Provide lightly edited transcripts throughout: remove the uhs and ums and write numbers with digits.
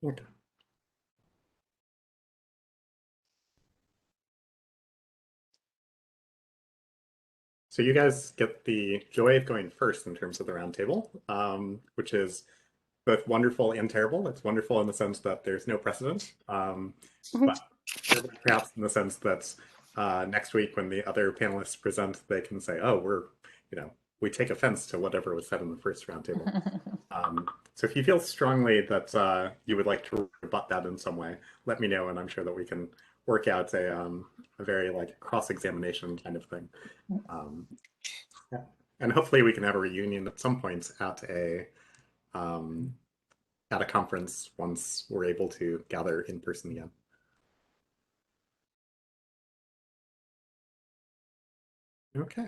Okay. So you guys get the joy of going first in terms of the roundtable, which is both wonderful and terrible. It's wonderful in the sense that there's no precedent, but terrible perhaps in the sense that next week when the other panelists present, they can say, "Oh, we take offense to whatever was said in the first roundtable." So if you feel strongly that you would like to rebut that in some way, let me know, and I'm sure that we can work out a very like cross-examination kind of thing. Um, yeah. And hopefully we can have a reunion at some point um, at a conference once we're able to gather in person again. Okay.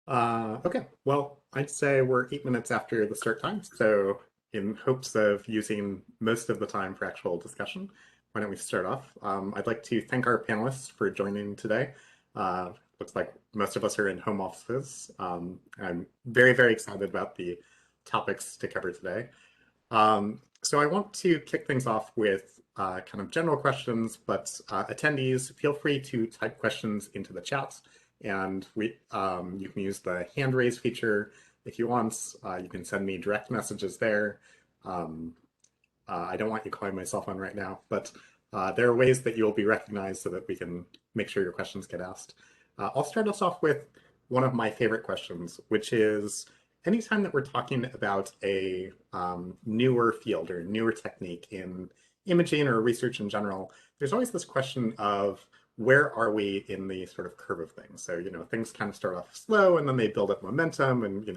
Okay, well, I'd say we're 8 minutes after the start time, so in hopes of using most of the time for actual discussion, why don't we start off? I'd like to thank our panelists for joining today. Looks like most of us are in home offices. I'm very, very excited about the topics to cover today. So I want to kick things off with kind of general questions, but attendees, feel free to type questions into the chat, and you can use the hand raise feature if you want. You can send me direct messages there. Um, I don't want you calling my cell phone right now, but there are ways that you'll be recognized so that we can make sure your questions get asked. I'll start us off with one of my favorite questions, which is anytime that we're talking about a newer field or newer technique in imaging or research in general, there's always this question of where are we in the sort of curve of things? So, things kind of start off slow and then they build up momentum and,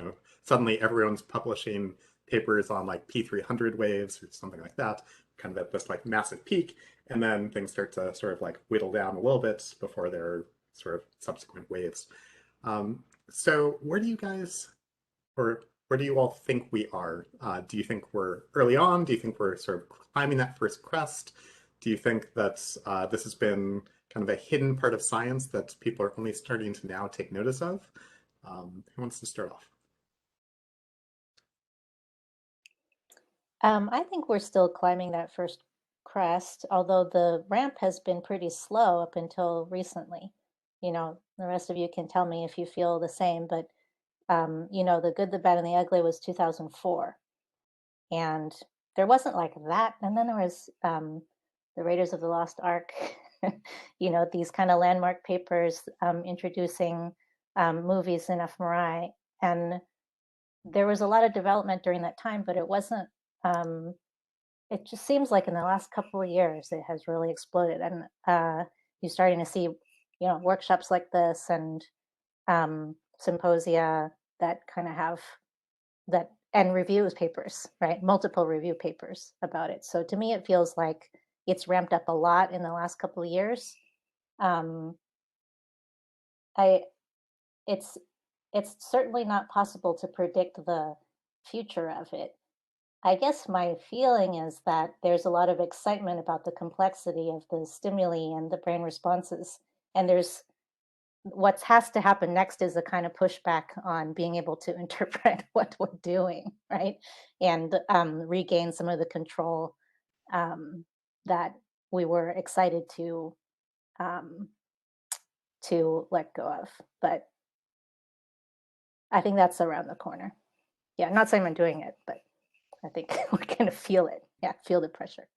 suddenly everyone's publishing papers on like P300 waves or something like that, kind of at this like massive peak. And then things start to sort of like whittle down a little bit before there are sort of subsequent waves. So where do you guys, or where do you all think we are? Do you think we're early on? Do you think we're sort of climbing that first crest? Do you think that this has been kind of a hidden part of science that people are only starting to now take notice of? Who wants to start off? I think we're still climbing that first crest, although the ramp has been pretty slow up until recently. The rest of you can tell me if you feel the same, but The Good, the Bad, and the Ugly was 2004. And there wasn't like that. And then there was the Raiders of the Lost Ark, these kind of landmark papers introducing movies in fMRI. And there was a lot of development during that time, but it wasn't, it just seems like in the last couple of years, it has really exploded. And you're starting to see, workshops like this and symposia that kind of have that and reviews papers, right? Multiple review papers about it. So to me, it feels like it's ramped up a lot in the last couple of years. Um, I it's it's certainly not possible to predict the future of it. I guess my feeling is that there's a lot of excitement about the complexity of the stimuli and the brain responses. And there's what has to happen next is a kind of pushback on being able to interpret what we're doing, right? And regain some of the control um, that we were excited um, to let go of. But I think that's around the corner. Yeah, I'm not saying I'm doing it, but I think we're going to feel it. Yeah, feel the pressure.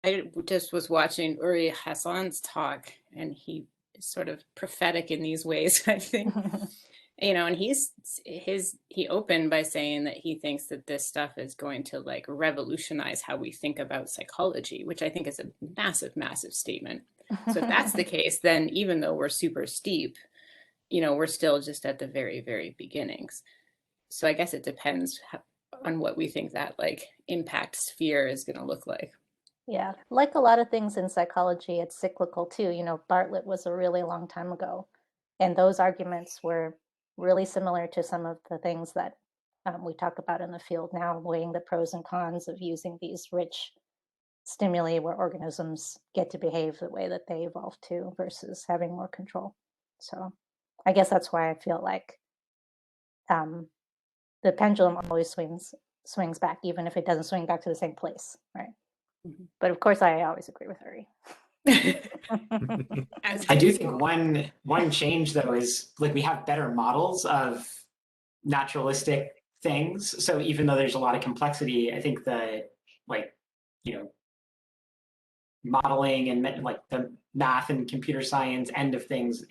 I just was watching Uri Hassan's talk, and he is sort of prophetic in these ways, I think. And he opened by saying that he thinks that this stuff is going to like revolutionize how we think about psychology, which I think is a massive, massive statement. So if that's the case, then even though we're super steep, we're still just at the very, very beginnings. So I guess it depends on what we think that like impact sphere is going to look like. Yeah, like a lot of things in psychology, it's cyclical too. You know, Bartlett was a really long time ago, and those arguments were really similar to some of the things that we talk about in the field now, weighing the pros and cons of using these rich stimuli where organisms get to behave the way that they evolved to versus having more control. So I guess that's why I feel like the pendulum always swings back, even if it doesn't swing back to the same place, right? Mm-hmm. But of course, I always agree with Uri. I do think one change though is like we have better models of naturalistic things. So even though there's a lot of complexity, I think the modeling and like the math and computer science end of things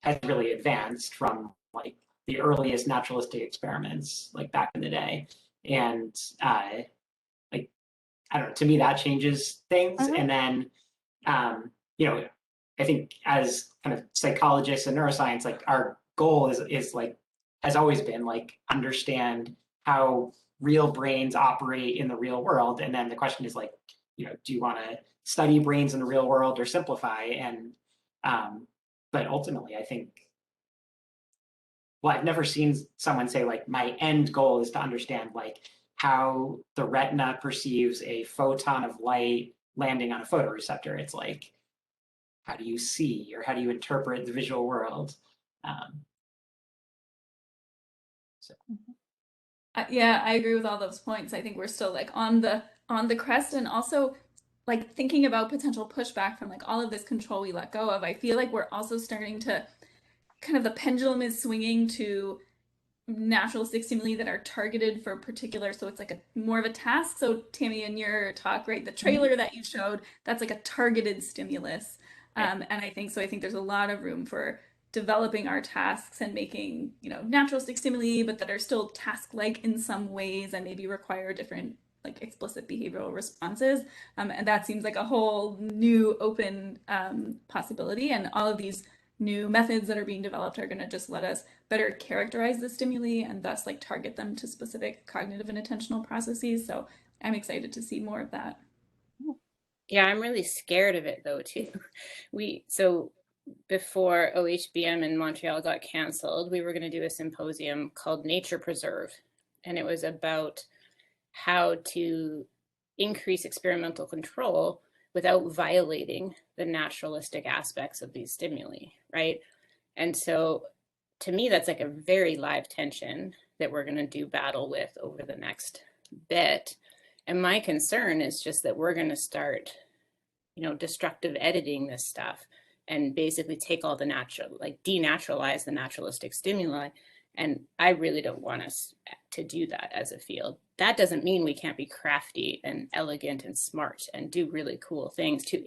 has really advanced from like the earliest naturalistic experiments like back in the day. And like I don't know, to me that changes things. Mm-hmm. And then I think as kind of psychologists and neuroscience, like our goal is like has always been like understand how real brains operate in the real world. And then the question is like, do you want to study brains in the real world or simplify? And but ultimately, I think, well, I've never seen someone say like my end goal is to understand like how the retina perceives a photon of light landing on a photoreceptor. It's like, how do you see or how do you interpret the visual world? Yeah, I agree with all those points. I think we're still like on the crest, and also like thinking about potential pushback from like all of this control we let go of. I feel like we're also starting to kind of the pendulum is swinging to naturalistic stimuli that are targeted for particular, so it's like a more of a task. So Tammy, in your talk, right, the trailer that you showed, that's like a targeted stimulus. And I think there's a lot of room for developing our tasks and making, naturalistic stimuli, but that are still task-like in some ways and maybe require different like explicit behavioral responses. And that seems like a whole new open possibility. And all of these new methods that are being developed are going to just let us better characterize the stimuli and thus like target them to specific cognitive and attentional processes. So I'm excited to see more of that. Yeah, I'm really scared of it though too. So before OHBM in Montreal got canceled, we were going to do a symposium called Nature Preserve, and it was about how to increase experimental control without violating the naturalistic aspects of these stimuli, right? And so to me, that's like a very live tension that we're going to do battle with over the next bit. And my concern is just that we're going to start, destructive editing this stuff and basically take all the denaturalize the naturalistic stimuli. And I really don't want us to do that as a field. That doesn't mean we can't be crafty and elegant and smart and do really cool things to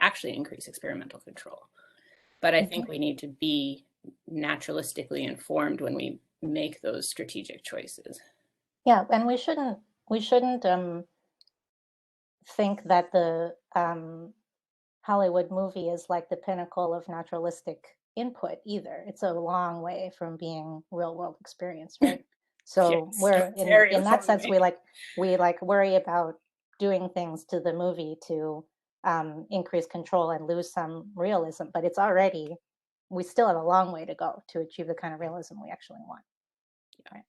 actually increase experimental control. But I think we need to be naturalistically informed when we make those strategic choices. Yeah, and we shouldn't think that the Hollywood movie is like the pinnacle of naturalistic input either. It's a long way from being real world experience, right? So yes, we're in that sense, we worry about doing things to the movie to increase control and lose some realism, but we still have a long way to go to achieve the kind of realism we actually want. Right?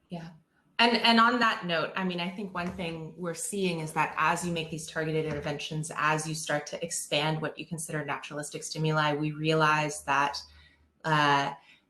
Yeah. And on that note, I mean, I think one thing we're seeing is that as you make these targeted interventions, as you start to expand what you consider naturalistic stimuli, we realize that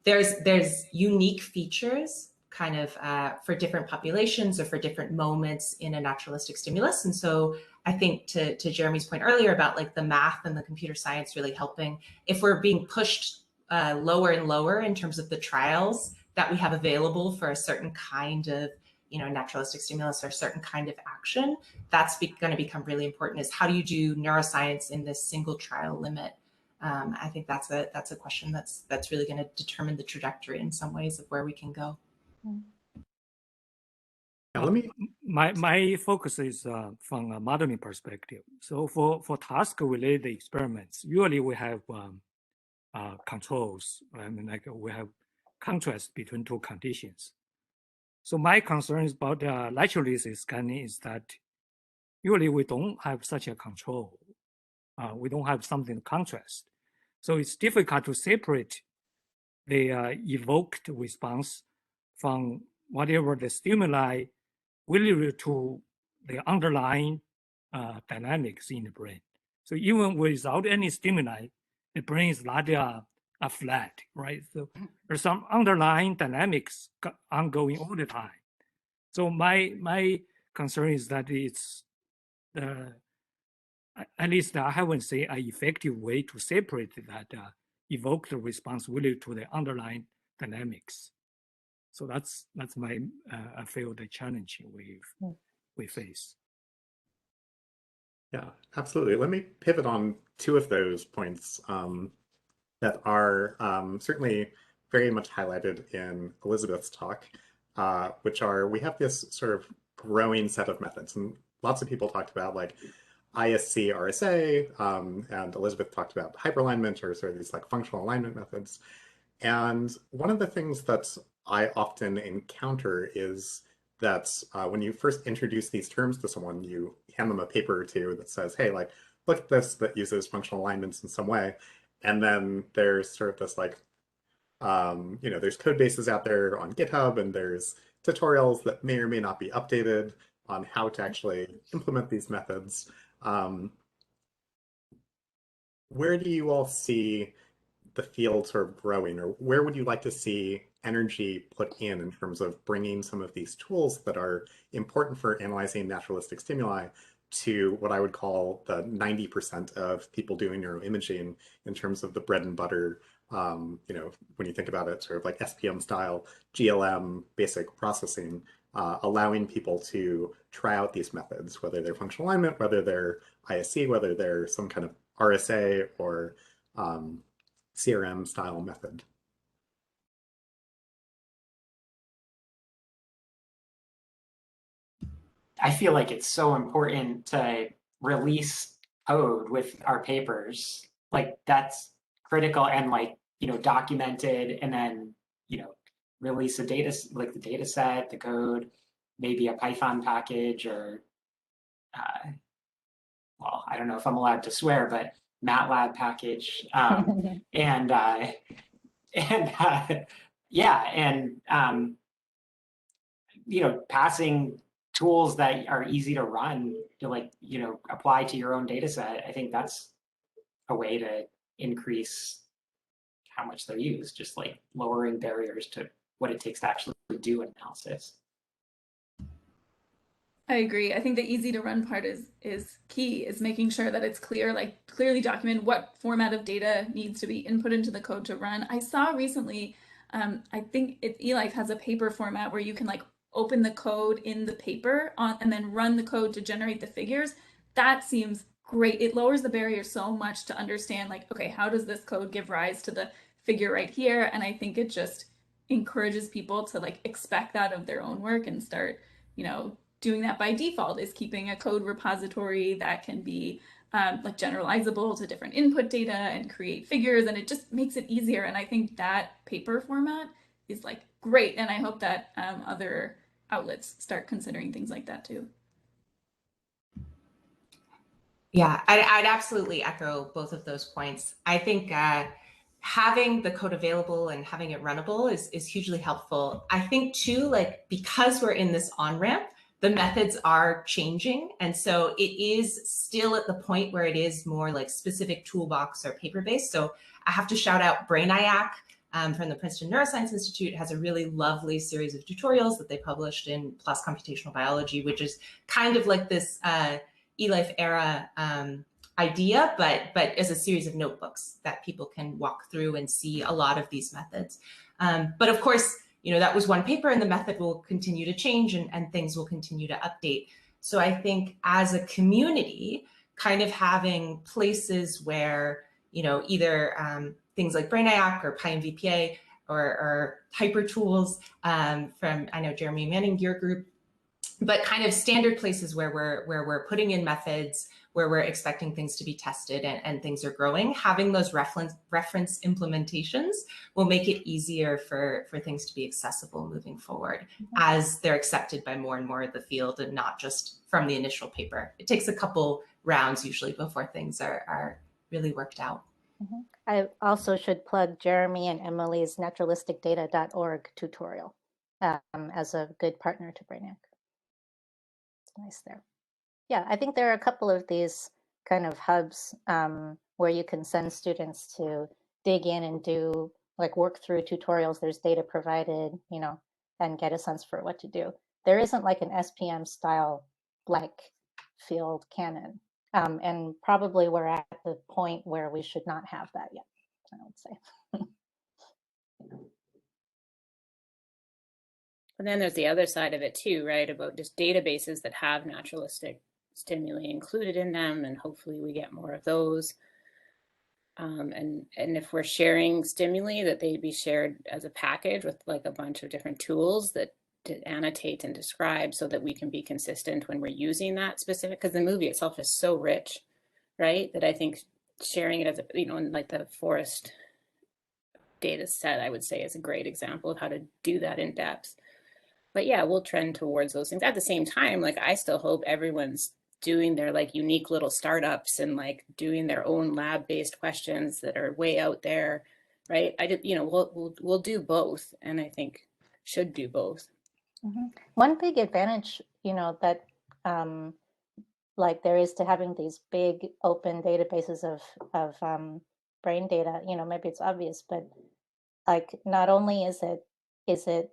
there's unique features kind of for different populations or for different moments in a naturalistic stimulus. And so I think to Jeremy's point earlier about like the math and the computer science really helping, if we're being pushed lower and lower in terms of the trials that we have available for a certain kind of, naturalistic stimulus or a certain kind of action, that's going to become really important, is how do you do neuroscience in this single trial limit? I think that's a question that's really going to determine the trajectory in some ways of where we can go. My focus is from a modeling perspective. So for task-related experiments, usually we have controls. I mean, like we have contrast between two conditions. So my concern is about naturalistic scanning is that usually we don't have such a control. We don't have something to contrast. So it's difficult to separate the evoked response from whatever the stimuli related to the underlying dynamics in the brain. So even without any stimuli, the brain is not flat, right? So there's some underlying dynamics ongoing all the time. So my concern is that it's at least I haven't seen an effective way to separate that evoked response related to the underlying dynamics. So that's my I feel the challenge we face. Yeah, absolutely. Let me pivot on two of those points that are certainly very much highlighted in Elizabeth's talk, which are, we have this sort of growing set of methods, and lots of people talked about like ISC, RSA, and Elizabeth talked about hyperalignment, or sort of these like functional alignment methods. And one of the things that I often encounter is that when you first introduce these terms to someone, you hand them a paper or two that says, hey, like, look at this that uses functional alignments in some way. And then there's sort of this like, you know, there's code bases out there on GitHub, and there's tutorials that may or may not be updated on how to actually implement these methods. Where do you all see the field sort of growing, or where would you like to see energy put in terms of bringing some of these tools that are important for analyzing naturalistic stimuli to what I would call the 90% of people doing neuroimaging in terms of the bread and butter, you know, when you think about it, sort of like SPM style, GLM, basic processing, allowing people to try out these methods, whether they're functional alignment, whether they're ISC, whether they're some kind of RSA or CRM style method. I feel like it's so important to release code with our papers. Like that's critical, and like, you know, documented, and then, you know, release a data, like the data set, the code, maybe a Python package, or well, I don't know if I'm allowed to swear, but MATLAB package, and yeah, and you know, passing tools that are easy to run to, like, you know, apply to your own data set. I think that's a way to increase how much they're used, just like lowering barriers to what it takes to actually do analysis. I agree. I think the easy to run part is key, is making sure that it's clear, like clearly document what format of data needs to be input into the code to run. I saw recently, I think eLife has a paper format where you can like open the code in the paper and then run the code to generate the figures. That seems great. It lowers the barrier so much to understand, like, okay, how does this code give rise to the figure right here? And I think it just encourages people to like expect that of their own work and start, you know, doing that by default, is keeping a code repository that can be like generalizable to different input data and create figures, and it just makes it easier. And I think that paper format is like great, and I hope that other outlets start considering things like that too. Yeah, I'd absolutely echo both of those points. I think having the code available and having it runnable is hugely helpful. I think too, like, because we're in this on-ramp, the methods are changing. And so it is still at the point where it is more like specific toolbox or paper-based. So I have to shout out BrainIAC from the Princeton Neuroscience Institute, has a really lovely series of tutorials that they published in PLOS Computational Biology, which is kind of like this eLife era idea, but as a series of notebooks that people can walk through and see a lot of these methods. But of course, you know, that was one paper, and the method will continue to change, and things will continue to update. So I think as a community, kind of having places where, you know, either things like BrainIAC or PyMVPA or hyper tools from, I know Jeremy Manning, your group, but kind of standard places where we're putting in methods, where we're expecting things to be tested and things are growing, having those reference implementations will make it easier for things to be accessible moving forward as they're accepted by more and more of the field and not just from the initial paper. It takes a couple rounds usually before things are really worked out. I also should plug Jeremy and Emily's naturalisticdata.org tutorial as a good partner to Brainiac. It's nice there. Yeah, I think there are a couple of these kind of hubs where you can send students to dig in and do like work through tutorials. There's data provided, you know, and get a sense for what to do. There isn't like an SPM style like field canon. And probably we're at the point where we should not have that yet, I would say. And then there's the other side of it too, right? About just databases that have naturalistic stimuli included in them, and hopefully we get more of those. And if we're sharing stimuli, that they be shared as a package with like a bunch of different tools that to annotate and describe, so that we can be consistent when we're using that specific, because the movie itself is so rich, right? That I think sharing it as a, you know, in like the forest data set, I would say is a great example of how to do that in depth. But yeah, we'll trend towards those things. At the same time, like I still hope everyone's doing their like unique little startups and like doing their own lab-based questions that are way out there, right? I did, you know, we'll do both, and I think should do both. One big advantage, you know, that like there is to having these big open databases of brain data, you know, maybe it's obvious, but like not only is it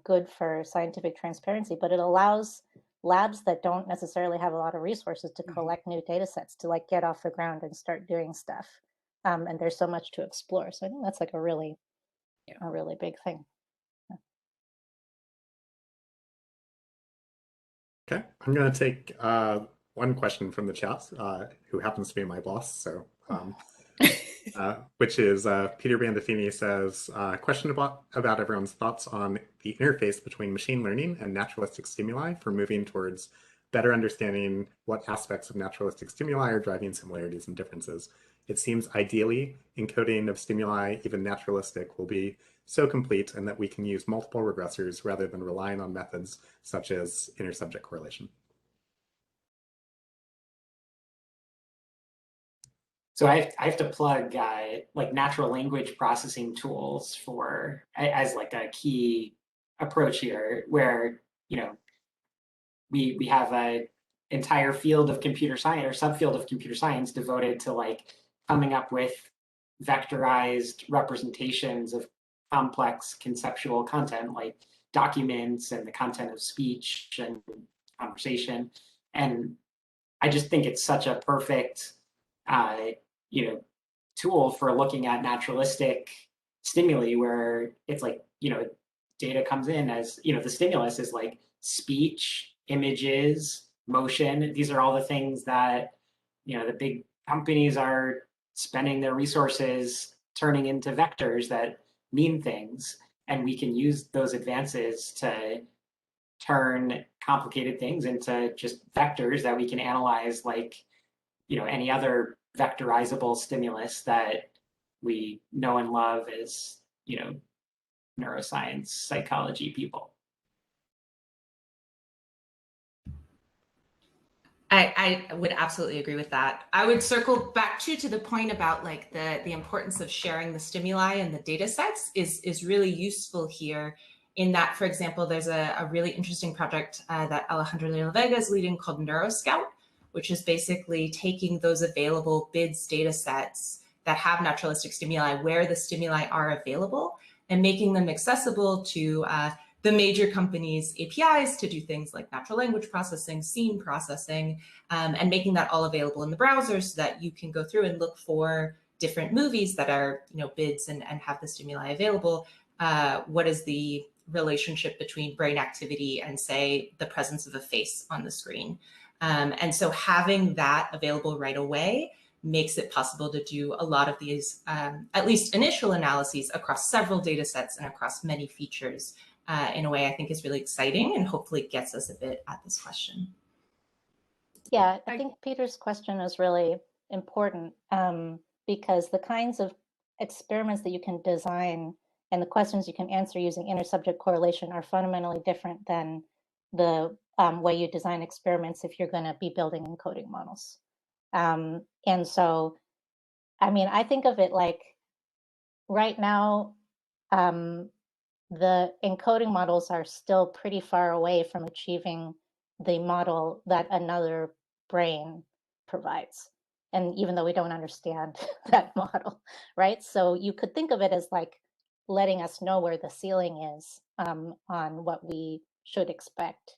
good for scientific transparency, but it allows labs that don't necessarily have a lot of resources to collect new data sets to like get off the ground and start doing stuff. And there's so much to explore. So I think that's like a really big thing. Okay, I'm going to take one question from the chat, who happens to be my boss. So, which is Peter Bandafini says, question about everyone's thoughts on the interface between machine learning and naturalistic stimuli for moving towards better understanding what aspects of naturalistic stimuli are driving similarities and differences. It seems ideally encoding of stimuli, even naturalistic, will be so complete and that we can use multiple regressors rather than relying on methods such as inter-subject correlation. So I have to plug like natural language processing tools for as like a key approach here, where you know we have an entire field of computer science or subfield of computer science devoted to like coming up with vectorized representations of complex conceptual content like documents and the content of speech and conversation. And I just think it's such a perfect you know, tool for looking at naturalistic stimuli, where it's like, you know, data comes in as, you know, the stimulus is like speech, images, motion. These are all the things that, you know, the big companies are spending their resources turning into vectors that mean things. And we can use those advances to turn complicated things into just vectors that we can analyze like, you know, any other vectorizable stimulus that we know and love as, you know, neuroscience, psychology people. I would absolutely agree with that. I would circle back to the point about like the importance of sharing the stimuli and the data sets is really useful here, in that, for example, there's a really interesting project that Alejandro de la Vega is leading called Neuroscout, which is basically taking those available BIDS data sets that have naturalistic stimuli, where the stimuli are available, and making them accessible to the major companies' APIs to do things like natural language processing, scene processing, and making that all available in the browser so that you can go through and look for different movies that are, you know, BIDS and have the stimuli available. What is the relationship between brain activity and, say, the presence of a face on the screen? And so having that available right away makes it possible to do a lot of these, at least initial analyses across several data sets and across many features in a way I think is really exciting and hopefully gets us a bit at this question. Yeah, I think Peter's question is really important because the kinds of experiments that you can design and the questions you can answer using inter-subject correlation are fundamentally different than the way you design experiments if you're going to be building encoding models. And so, I mean, I think of it like right now, the encoding models are still pretty far away from achieving the model that another brain provides. And even though we don't understand that model, right? So you could think of it as like letting us know where the ceiling is on what we should expect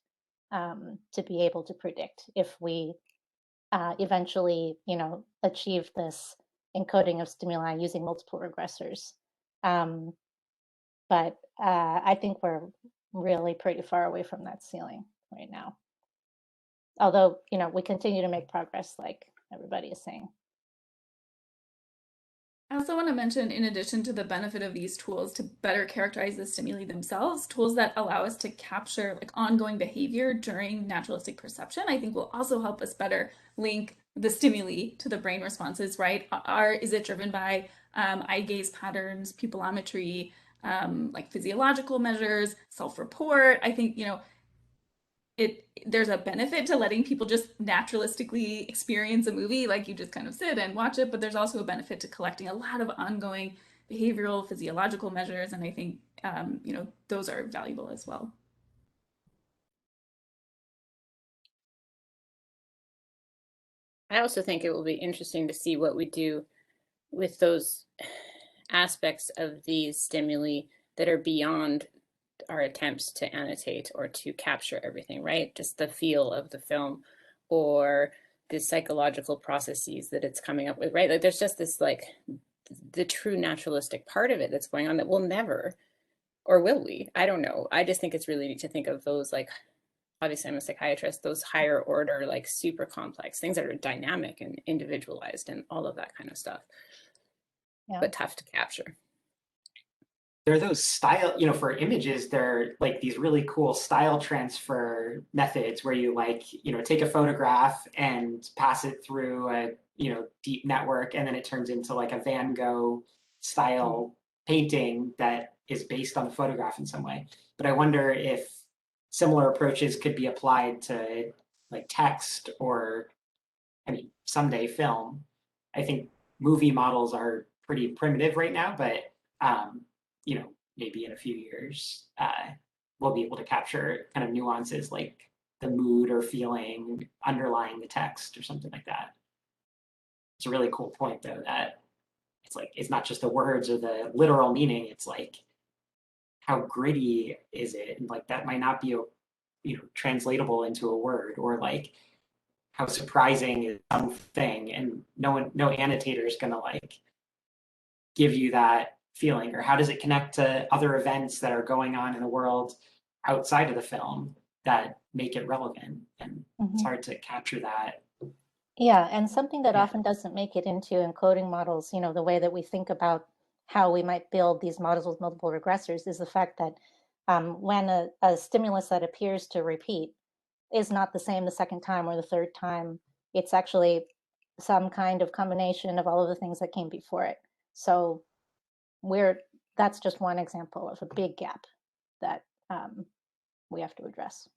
to be able to predict if we eventually, you know, achieve this encoding of stimuli using multiple regressors. But I think we're really pretty far away from that ceiling right now. Although, you know, we continue to make progress, like everybody is saying. I also want to mention, in addition to the benefit of these tools to better characterize the stimuli themselves, tools that allow us to capture like ongoing behavior during naturalistic perception, I think will also help us better link the stimuli to the brain responses, right? Is it driven by eye gaze patterns, pupillometry, like physiological measures, self-report? I think, you know, there's a benefit to letting people just naturalistically experience a movie, like you just kind of sit and watch it, but there's also a benefit to collecting a lot of ongoing behavioral, physiological measures, and I think you know, those are valuable as well. I also think it will be interesting to see what we do with those aspects of these stimuli that are beyond our attempts to annotate or to capture everything, right? Just the feel of the film or the psychological processes that it's coming up with, right? Like there's just this like the true naturalistic part of it that's going on that we'll never, or will we? I don't know. I just think it's really neat to think of those, like, obviously I'm a psychiatrist, those higher order, like super complex things that are dynamic and individualized and all of that kind of stuff, but tough to capture. There are those style, you know, for images, they're like these really cool style transfer methods where you like, you know, take a photograph and pass it through a, you know, deep network, and then it turns into like a Van Gogh style painting that is based on the photograph in some way. But I wonder if similar approaches could be applied to like text or, I mean, someday film. I think movie models are pretty primitive right now, but you know, maybe in a few years, we'll be able to capture kind of nuances like the mood or feeling underlying the text or something like that. It's a really cool point, though, that it's like, it's not just the words or the literal meaning. It's like, how gritty is it? And like, that might not be, you know, translatable into a word, or like, how surprising is something, and no annotator is gonna like give you that feeling, or how does it connect to other events that are going on in the world outside of the film that make it relevant, and it's hard to capture that. Yeah, and something that often doesn't make it into encoding models, you know, the way that we think about how we might build these models with multiple regressors, is the fact that when a stimulus that appears to repeat is not the same the second time or the third time, it's actually some kind of combination of all of the things that came before it. So that's just one example of a big gap that we have to address.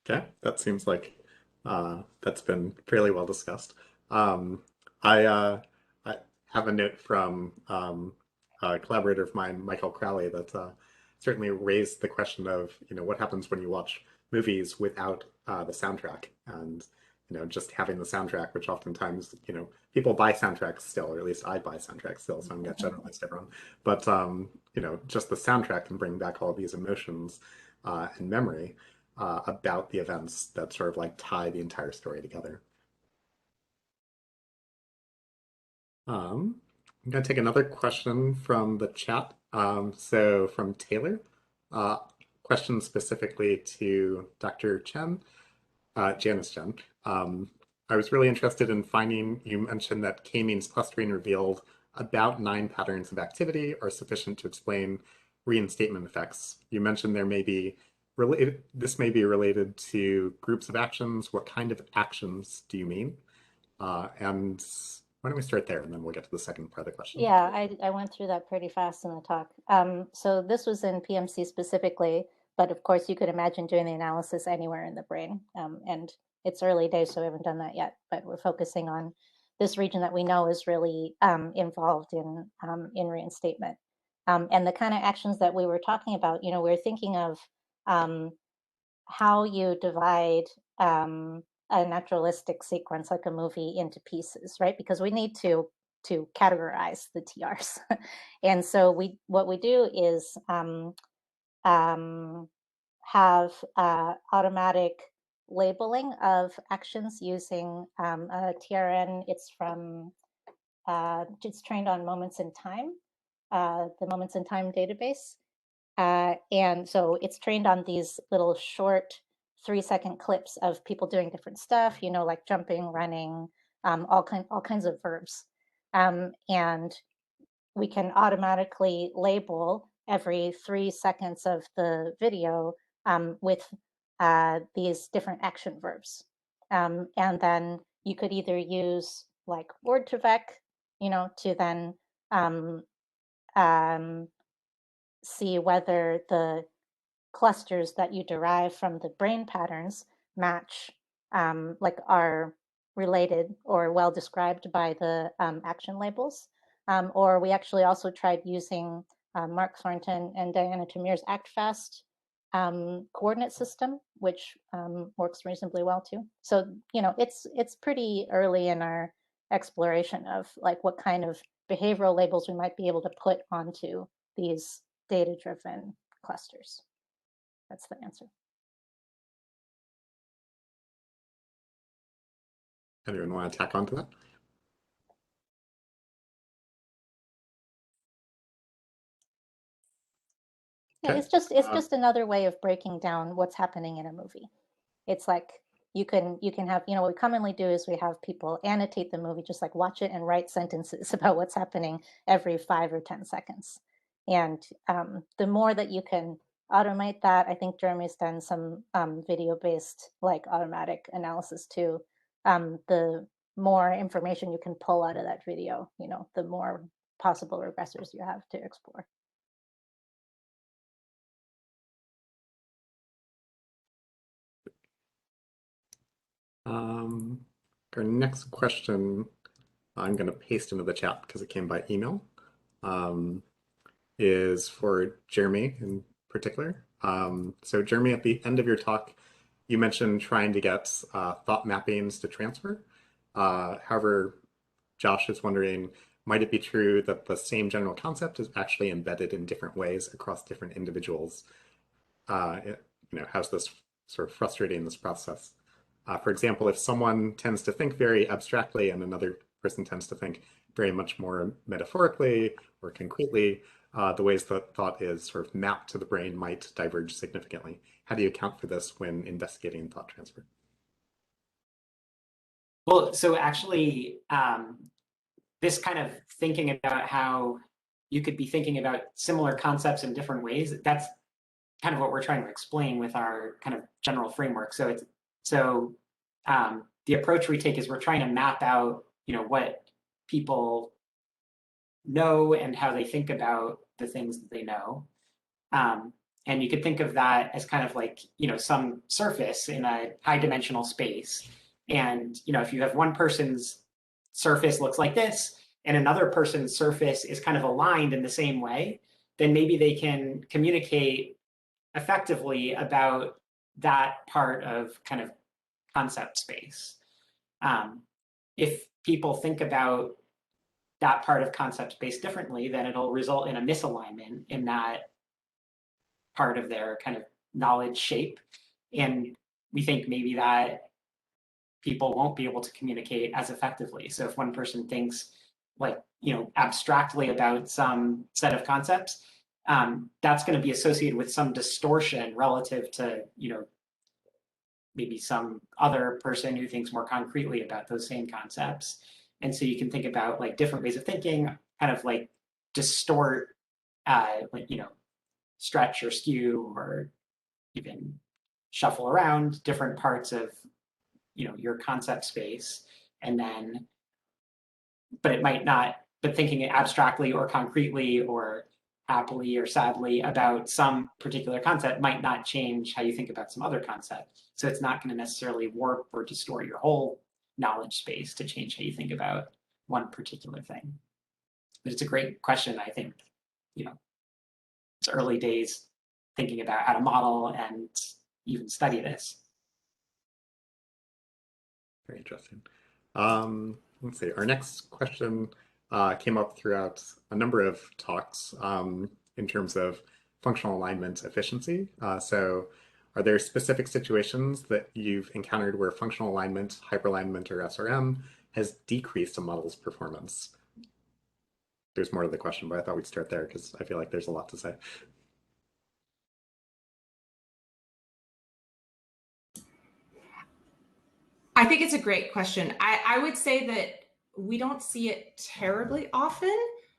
Okay, that seems like that's been fairly well discussed. I have a note from a collaborator of mine, Michael Crowley, that certainly raised the question of, you know, what happens when you watch movies without the soundtrack, and, you know, just having the soundtrack, which oftentimes, you know, people buy soundtracks still, or at least I buy soundtracks still, so I'm going to generalize everyone. But, you know, just the soundtrack can bring back all these emotions and memory about the events that sort of like tie the entire story together. I'm going to take another question from the chat. So from Taylor, question specifically to Dr. Chen, Janice Chen. I was really interested in finding, you mentioned that k-means clustering revealed about 9 patterns of activity are sufficient to explain reinstatement effects. You mentioned there may be related, this may be related to groups of actions. What kind of actions do you mean? And why don't we start there and then we'll get to the second part of the question. Yeah, I went through that pretty fast in the talk. So this was in PMC specifically, but of course you could imagine doing the analysis anywhere in the brain. And it's early days, so we haven't done that yet, but we're focusing on this region that we know is really involved in reinstatement. And the kind of actions that we were talking about, you know, we're thinking of how you divide a naturalistic sequence like a movie into pieces, right? Because we need to categorize the TRs. And so what we do is have automatic labeling of actions using a TRN. It's trained on moments in time, the moments in time database. And so it's trained on these little short 3-second clips of people doing different stuff, you know, like jumping, running, all kinds of verbs. And we can automatically label every 3 seconds of the video with these different action verbs. And then you could either use like Word2Vec, you know, to then see whether the clusters that you derive from the brain patterns match, like are related or well described by the action labels. Or we actually also tried using Mark Thornton and Diana Tamir's ActFast coordinate system, which works reasonably well too. So, you know, it's pretty early in our exploration of like what kind of behavioral labels we might be able to put onto these data-driven clusters. That's the answer. Anyone want to tack on to that? Yeah, Okay. it's just another way of breaking down what's happening in a movie. It's like you can have, you know, what we commonly do is we have people annotate the movie, just like watch it and write sentences about what's happening every 5 or 10 seconds. And the more that you can automate that, I think Jeremy's done some video-based like automatic analysis too. The more information you can pull out of that video, you know, the more possible regressors you have to explore. Our next question, I'm going to paste into the chat because it came by email, is for Jeremy in particular. So Jeremy, at the end of your talk, you mentioned trying to get thought mappings to transfer. However, Josh is wondering, might it be true that the same general concept is actually embedded in different ways across different individuals? You know, how's this sort of frustrating this process? For example, if someone tends to think very abstractly and another person tends to think very much more metaphorically or concretely, the ways that thought is sort of mapped to the brain might diverge significantly. How do you account for this when investigating thought transfer? Well, so actually, this kind of thinking about how you could be thinking about similar concepts in different ways, that's kind of what we're trying to explain with our kind of general framework. So the approach we take is we're trying to map out, you know, what people know and how they think about the things that they know. And you could think of that as kind of like, you know, some surface in a high dimensional space. And, you know, if you have one person's surface looks like this and another person's surface is kind of aligned in the same way, then maybe they can communicate effectively about that part of kind of concept space. If people think about that part of concept space differently, then it'll result in a misalignment in that part of their kind of knowledge shape. And we think maybe that people won't be able to communicate as effectively. So if one person thinks like, you know, abstractly about some set of concepts, that's going to be associated with some distortion relative to, you know, maybe some other person who thinks more concretely about those same concepts. And so you can think about like different ways of thinking, kind of like distort, like, you know, stretch or skew or even shuffle around different parts of, you know, your concept space. And then, but it might not, but thinking abstractly or concretely or happily or sadly about some particular concept might not change how you think about some other concept. So it's not going to necessarily warp or distort your whole knowledge space to change how you think about one particular thing. But it's a great question. I think, you know, it's early days thinking about how to model and even study this. Very interesting. Let's see. Our next question came up throughout a number of talks in terms of functional alignment efficiency. So are there specific situations that you've encountered where functional alignment, hyperalignment, or SRM has decreased a model's performance? There's more to the question, but I thought we'd start there because I feel like there's a lot to say. I think it's a great question. I would say that we don't see it terribly often.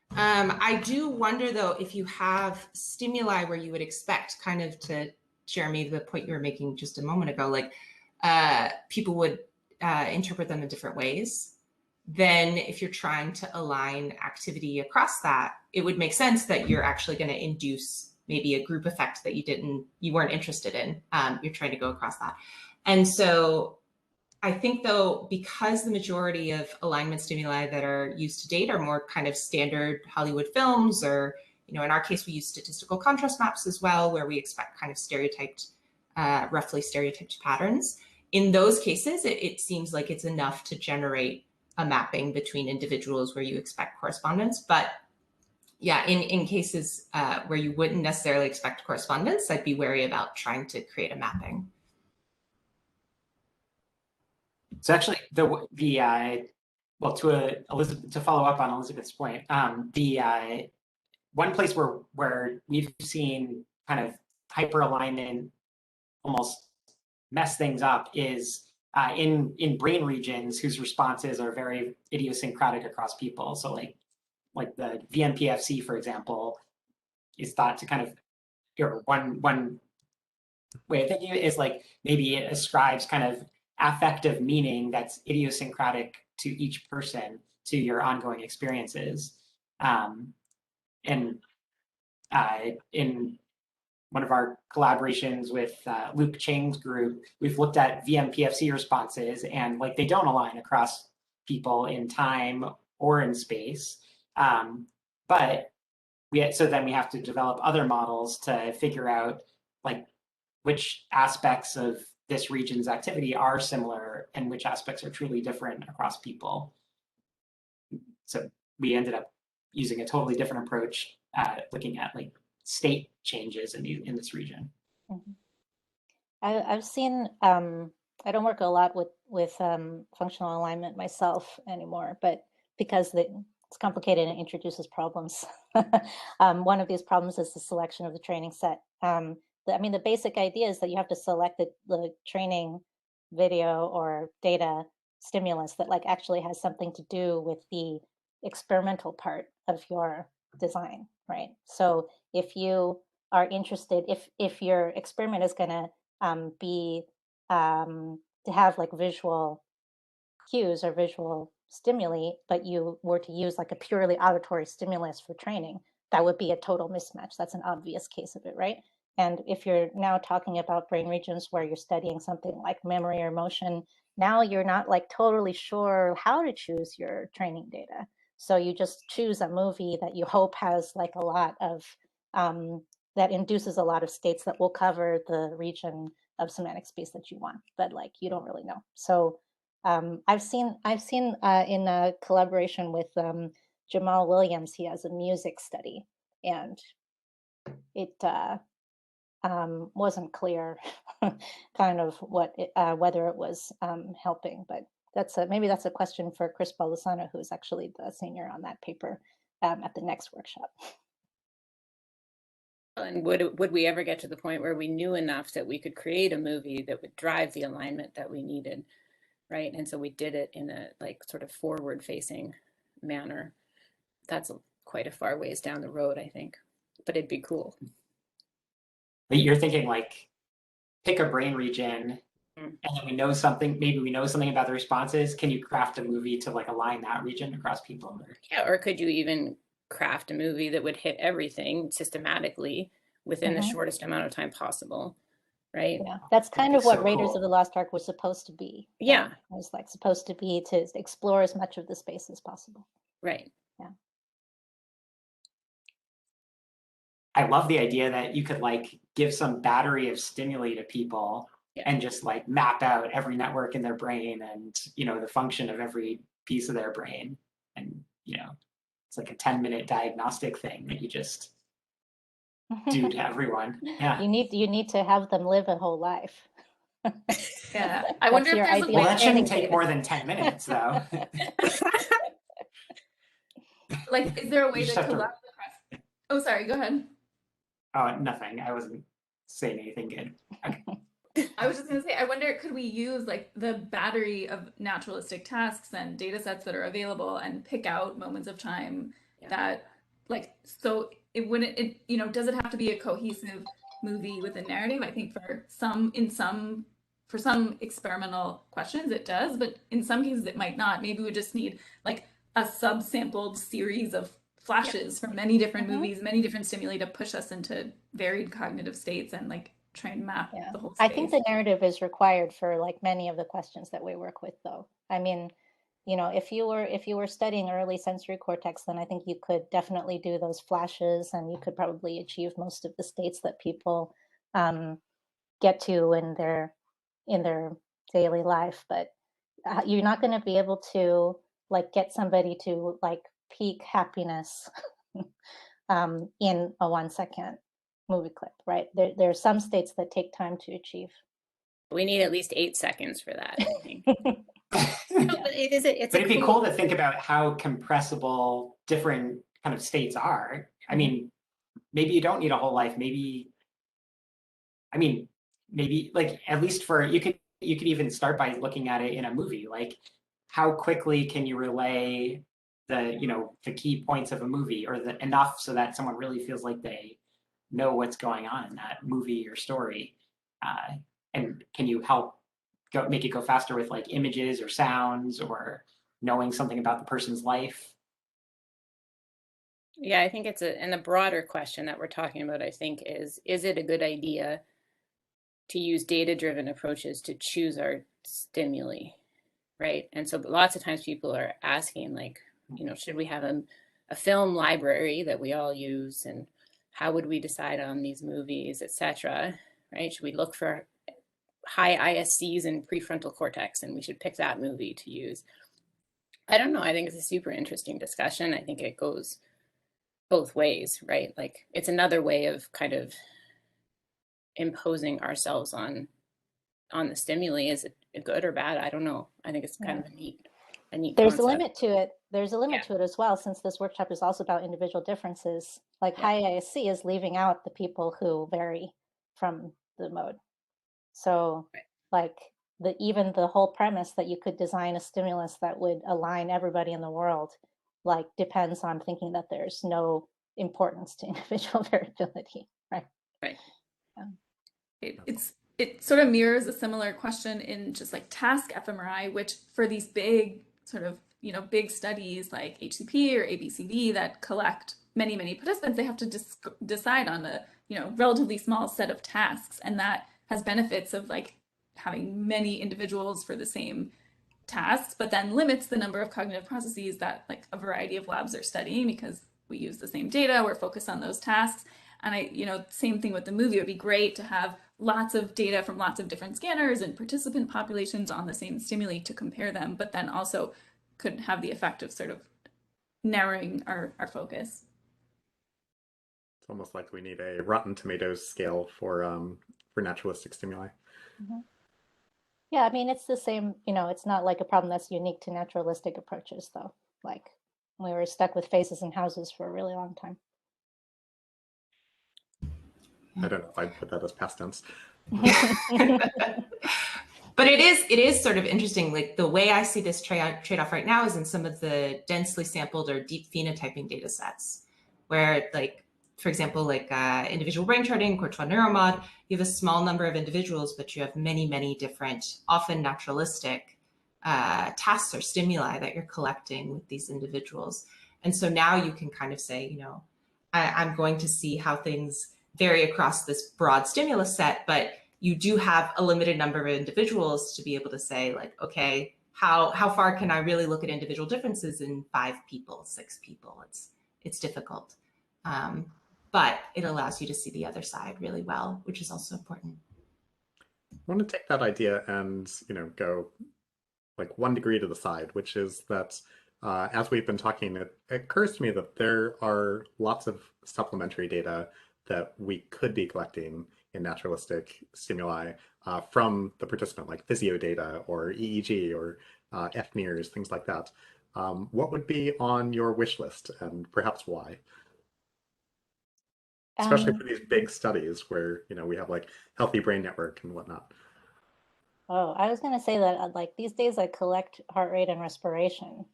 I do wonder, though, if you have stimuli where you would expect, kind of to Jeremy, the point you were making just a moment ago, like people would interpret them in different ways. Then if you're trying to align activity across that, it would make sense that you're actually going to induce maybe a group effect that you weren't interested in. You're trying to go across that. And so I think, though, because the majority of alignment stimuli that are used to date are more kind of standard Hollywood films, or, you know, in our case, we use statistical contrast maps as well, where we expect kind of stereotyped, roughly stereotyped patterns. In those cases, it seems like it's enough to generate a mapping between individuals where you expect correspondence. But yeah, in cases where you wouldn't necessarily expect correspondence, I'd be wary about trying to create a mapping. So actually, well, to follow up on Elizabeth's point, the one place where we've seen kind of hyperalignment almost mess things up is in brain regions whose responses are very idiosyncratic across people. So like the VMPFC, for example, is thought to kind of, or one way of thinking of it is like maybe it ascribes kind of affective meaning that's idiosyncratic to each person to your ongoing experiences. And in one of our collaborations with Luke Chang's group, we've looked at VMPFC responses, and like they don't align across people in time or in space. But so then we have to develop other models to figure out like which aspects of this region's activity are similar and which aspects are truly different across people. So we ended up using a totally different approach, looking at like state changes in this region. Mm-hmm. I've seen, I don't work a lot with functional alignment myself anymore, but because it's complicated and introduces problems. One of these problems is the selection of the training set. I mean, the basic idea is that you have to select the training video or data stimulus that like actually has something to do with the experimental part of your design, right? So if you are interested, if your experiment is going to be to have like visual cues or visual stimuli, but you were to use like a purely auditory stimulus for training, that would be a total mismatch. That's an obvious case of it, right? And if you're now talking about brain regions where you're studying something like memory or motion, now you're not like totally sure how to choose your training data. So you just choose a movie that you hope has like a lot of, that induces a lot of states that will cover the region of semantic space that you want, but like you don't really know. So I've seen in a collaboration with Jamal Williams, he has a music study, and it wasn't clear kind of whether it was helping, but maybe that's a question for Chris Baldessano, who's actually the senior on that paper at the next workshop. And would we ever get to the point where we knew enough that we could create a movie that would drive the alignment that we needed, right? And so we did it in a like sort of forward-facing manner. That's quite a far ways down the road, I think, but it'd be cool. But you're thinking like, pick a brain region, and then we know something. Maybe we know something about the responses. Can you craft a movie to like align that region across people? Yeah, or could you even craft a movie that would hit everything systematically within the shortest amount of time possible, right? Yeah, that's kind That'd of be what so Raiders cool. of the Lost Ark was supposed to be. Right? Yeah. It was like supposed to be to explore as much of the space as possible. Right. Yeah. I love the idea that you could like give some battery of stimuli to people and just like map out every network in their brain and, you know, the function of every piece of their brain. And, you know, it's like a 10-minute diagnostic thing that you just do to everyone. Yeah. You need to have them live a whole life. Yeah. I wonder if your there's a ideal Well, way, that shouldn't training take more than 10 minutes though. like, is there a way You to just have to- collect the crest? Oh, sorry, go ahead. Oh, nothing. I wasn't saying anything good. Okay. I was just gonna say, I wonder, could we use like the battery of naturalistic tasks and data sets that are available and pick out moments of time that like, so it wouldn't, it, you know, does it have to be a cohesive movie with a narrative? I think for some experimental questions it does, but in some cases it might not. Maybe we just need like a subsampled series of flashes from many different movies, many different stimuli to push us into varied cognitive states and like try and map the whole space. I think the narrative is required for like many of the questions that we work with though. I mean, you know, if you were studying early sensory cortex, then I think you could definitely do those flashes and you could probably achieve most of the states that people get to in their daily life. But you're not going to be able to like get somebody to like peak happiness in a 1-second movie clip, right? There are some states that take time to achieve. We need at least 8 seconds for that, I think. No, but it's But it'd be cool to think about how compressible different kind of states are. I mean, maybe you don't need a whole life. Maybe, I mean, maybe like at least for you could even start by looking at it in a movie. Like, how quickly can you relay the, you know, the key points of a movie, or the enough so that someone really feels like they know what's going on in that movie or story, and can you help make it go faster with like images or sounds or knowing something about the person's life? Yeah, I think it's and the broader question that we're talking about, I think, is it a good idea to use data-driven approaches to choose our stimuli, right? And so lots of times people are asking like, you know, should we have a film library that we all use, and how would we decide on these movies, etc., right? Should we look for high ISCs in prefrontal cortex and we should pick that movie to use? I don't know. I think it's a super interesting discussion. I think it goes both ways, right? Like it's another way of kind of imposing ourselves on the stimuli. Is it good or bad? I don't know. I think it's kind of a neat There's concept. a limit to it. There's a limit to it as well, since this workshop is also about individual differences. Like high ISC is leaving out the people who vary from the mode. So like even the whole premise that you could design a stimulus that would align everybody in the world, like depends on thinking that there's no importance to individual variability, right? Right. It sort of mirrors a similar question in just like task fMRI, which for these big sort of, you know, big studies like HCP or ABCD that collect many, many participants, they have to decide on a, you know, relatively small set of tasks. And that has benefits of like having many individuals for the same tasks, but then limits the number of cognitive processes that like a variety of labs are studying because we use the same data, we're focused on those tasks. And you know, same thing with the movie. It would be great to have lots of data from lots of different scanners and participant populations on the same stimuli to compare them, but then also could have the effect of sort of narrowing our focus. It's almost like we need a Rotten Tomatoes scale for naturalistic stimuli. Yeah, I mean, it's the same, you know, it's not like a problem that's unique to naturalistic approaches, though. Like, we were stuck with faces and houses for a really long time. I don't know if I'd put that as past tense. But it is sort of interesting. Like the way I see this trade-off right now is in some of the densely sampled or deep phenotyping data sets, where like, for example, like individual brain charting, Courtois neuromod, you have a small number of individuals, but you have many, many different, often naturalistic tasks or stimuli that you're collecting with these individuals. And so now you can kind of say, you know, I'm going to see how things vary across this broad stimulus set, but you do have a limited number of individuals to be able to say like, okay, how far can I really look at individual differences in 5 people, 6 people? It's difficult, but it allows you to see the other side really well, which is also important. I want to take that idea and, you know, go like 1 degree to the side, which is that as we've been talking, it occurs to me that there are lots of supplementary data that we could be collecting in naturalistic stimuli from the participant, like physio data or EEG or FNIRS, things like that. What would be on your wish list and perhaps why? Especially for these big studies where, you know, we have like healthy brain network and whatnot. Oh, I was going to say that like these days I collect heart rate and respiration,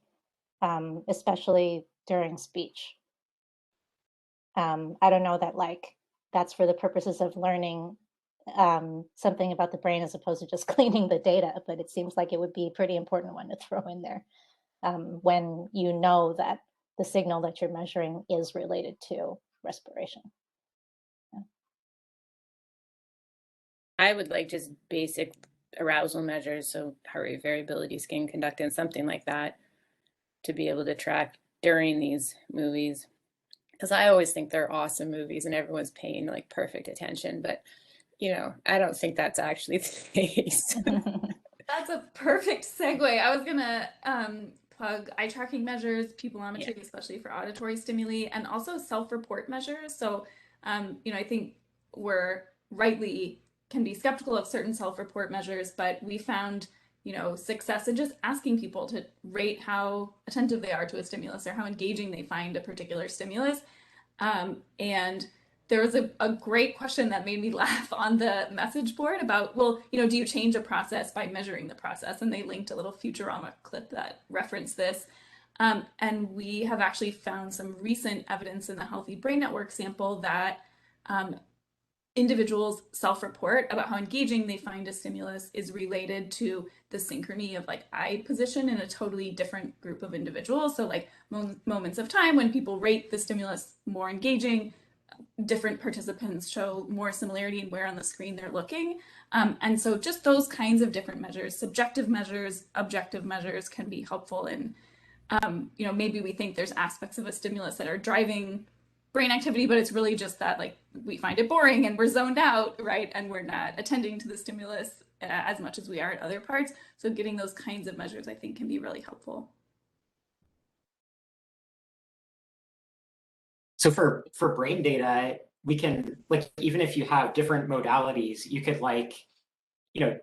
especially during speech. I don't know that like that's for the purposes of learning something about the brain as opposed to just cleaning the data, but it seems like it would be a pretty important one to throw in there when you know that the signal that you're measuring is related to respiration. Yeah. I would like just basic arousal measures, so heart rate variability, skin conductance, something like that, to be able to track during these movies. Because I always think they're awesome movies and everyone's paying like perfect attention, but you know, I don't think that's actually the case. That's a perfect segue. I was gonna plug eye tracking measures, pupillometry, especially for auditory stimuli, and also self-report measures. So, you know, I think we're rightly can be skeptical of certain self-report measures, but we found, you know, success in just asking people to rate how attentive they are to a stimulus or how engaging they find a particular stimulus. And there was a great question that made me laugh on the message board about, well, you know, do you change a process by measuring the process? And they linked a little Futurama clip that referenced this. And we have actually found some recent evidence in the Healthy Brain Network sample that individuals self-report about how engaging they find a stimulus is related to the synchrony of like eye position in a totally different group of individuals. So like moments of time when people rate the stimulus more engaging, different participants show more similarity in where on the screen they're looking. And so just those kinds of different measures, subjective measures, objective measures, can be helpful in, you know, maybe we think there's aspects of a stimulus that are driving brain activity, but it's really just that like we find it boring and we're zoned out, right? And we're not attending to the stimulus as much as we are at other parts. So getting those kinds of measures, I think, can be really helpful. So for brain data, we can, like, even if you have different modalities, you could like, you know,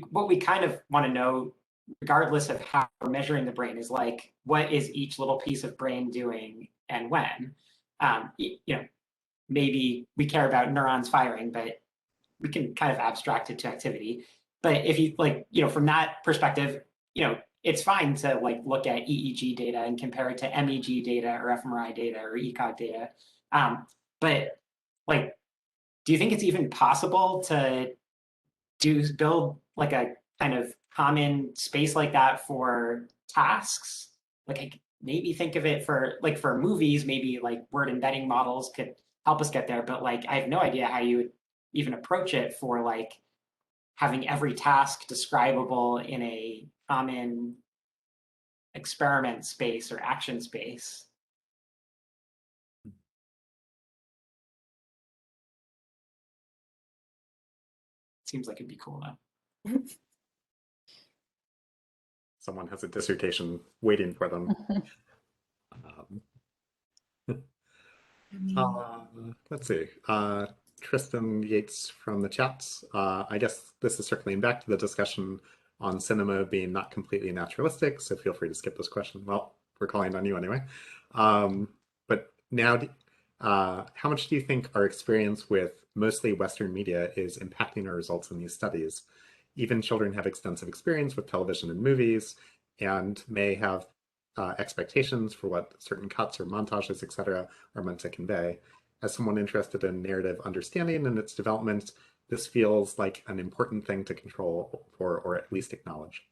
what we kind of want to know, regardless of how we're measuring the brain, is like, what is each little piece of brain doing and when? You know, maybe we care about neurons firing, but we can kind of abstract it to activity. But if you like, you know, from that perspective, you know, it's fine to like look at EEG data and compare it to MEG data or fMRI data or ECOG data. But like, do you think it's even possible to build like a kind of common space like that for tasks? Like I maybe think of it for like for movies, maybe like word embedding models could help us get there, but like I have no idea how you would even approach it for like having every task describable in a common experiment space or action space. Seems like it'd be cool though. Someone has a dissertation waiting for them. Let's see. Tristan Yates from the chat. I guess this is circling back to the discussion on cinema being not completely naturalistic, so feel free to skip this question. Well, we're calling on you anyway. But now, how much do you think our experience with mostly Western media is impacting our results in these studies? Even children have extensive experience with television and movies and may have expectations for what certain cuts or montages, etc., are meant to convey. As someone interested in narrative understanding and its development, this feels like an important thing to control for, or at least acknowledge.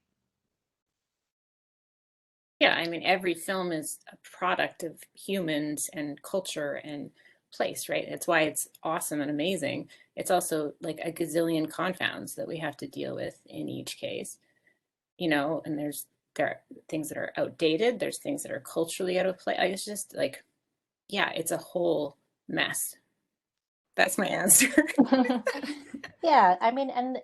Yeah, I mean, every film is a product of humans and culture and place, right? It's why it's awesome and amazing. It's also like a gazillion confounds that we have to deal with in each case, you know, and there are things that are outdated. There's things that are culturally out of place. It's just like, yeah, it's a whole mess. That's my answer. Yeah, I mean, and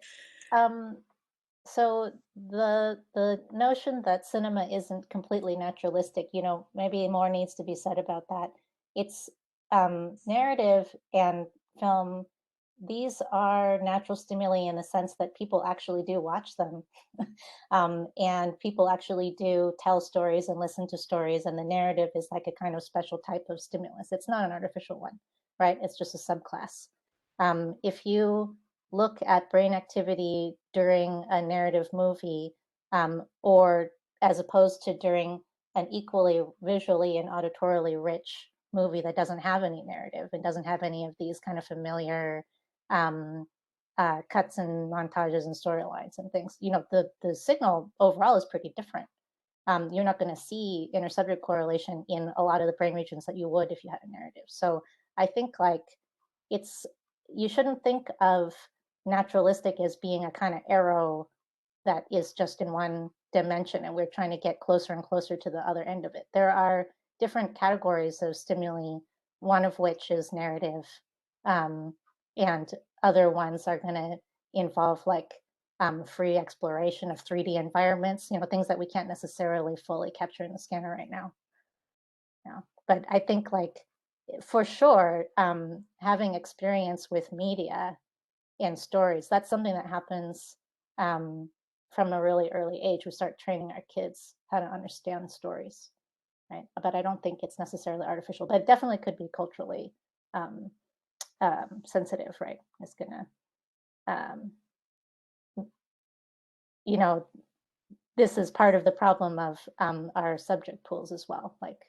so the notion that cinema isn't completely naturalistic, you know, maybe more needs to be said about that. It's narrative and film, these are natural stimuli in the sense that people actually do watch them. And people actually do tell stories and listen to stories, and the narrative is like a kind of special type of stimulus. It's not an artificial one, right? It's just a subclass. If you look at brain activity during a narrative movie, or as opposed to during an equally visually and auditorily rich movie that doesn't have any narrative and doesn't have any of these kind of familiar cuts and montages and storylines and things, you know, the signal overall is pretty different. You're not going to see intersubject correlation in a lot of the brain regions that you would if you had a narrative. So I think like you shouldn't think of naturalistic as being a kind of arrow that is just in one dimension and we're trying to get closer and closer to the other end of it. There are different categories of stimuli, one of which is narrative, and other ones are going to involve like free exploration of 3D environments, you know, things that we can't necessarily fully capture in the scanner right now. Yeah. But I think like for sure, having experience with media and stories, that's something that happens from a really early age. We start training our kids how to understand stories, right? But I don't think it's necessarily artificial, but it definitely could be culturally sensitive, right? It's gonna, you know, this is part of the problem of our subject pools as well. Like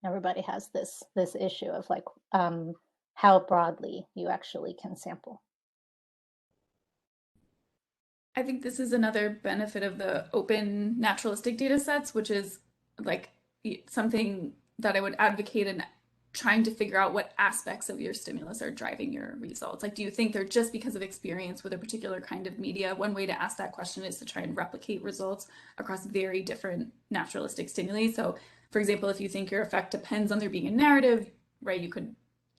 everybody has this issue of like how broadly you actually can sample. I think this is another benefit of the open naturalistic data sets, which is like something that I would advocate in trying to figure out what aspects of your stimulus are driving your results. Like, do you think they're just because of experience with a particular kind of media? One way to ask that question is to try and replicate results across very different naturalistic stimuli. So, for example, if you think your effect depends on there being a narrative, right, you could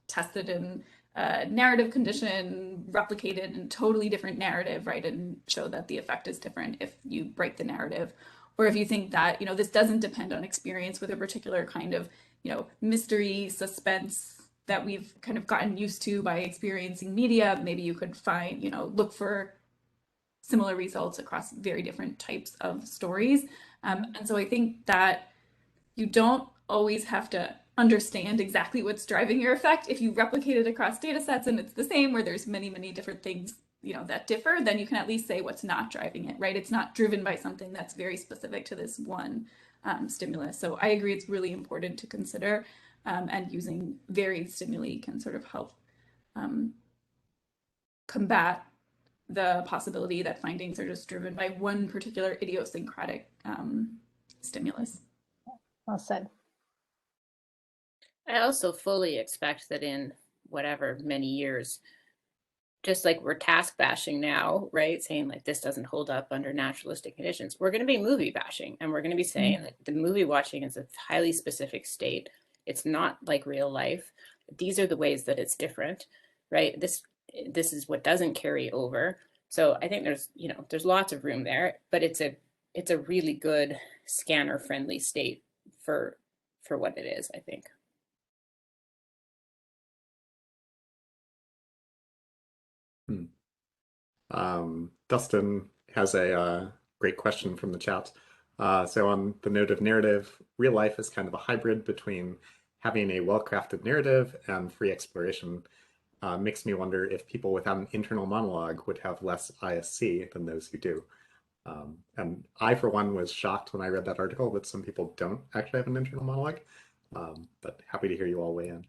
test it in narrative condition, replicate it in a totally different narrative, right, and show that the effect is different if you break the narrative. Or if you think that, you know, this doesn't depend on experience with a particular kind of, you know, mystery, suspense that we've kind of gotten used to by experiencing media, maybe you could find, you know, look for similar results across very different types of stories. And so I think that you don't always have to understand exactly what's driving your effect. If you replicate it across data sets and it's the same, where there's many, many different things, you know, that differ, then you can at least say what's not driving it, right? It's not driven by something that's very specific to this one stimulus. So I agree, it's really important to consider, and using varied stimuli can sort of help combat the possibility that findings are just driven by one particular idiosyncratic stimulus. Well said. I also fully expect that in whatever many years, just like we're task bashing now, right? Saying like this doesn't hold up under naturalistic conditions. We're going to be movie bashing, and we're going to be saying that the movie watching is a highly specific state. It's not like real life. These are the ways that it's different, right? This is what doesn't carry over. So I think there's, you know, there's lots of room there, but it's a really good scanner friendly state for what it is, I think. Dustin has a great question from the chat. So on the note of narrative, real life is kind of a hybrid between having a well-crafted narrative and free exploration. Makes me wonder if people without an internal monologue would have less ISC than those who do. And I, for one, was shocked when I read that article that some people don't actually have an internal monologue, but happy to hear you all weigh in.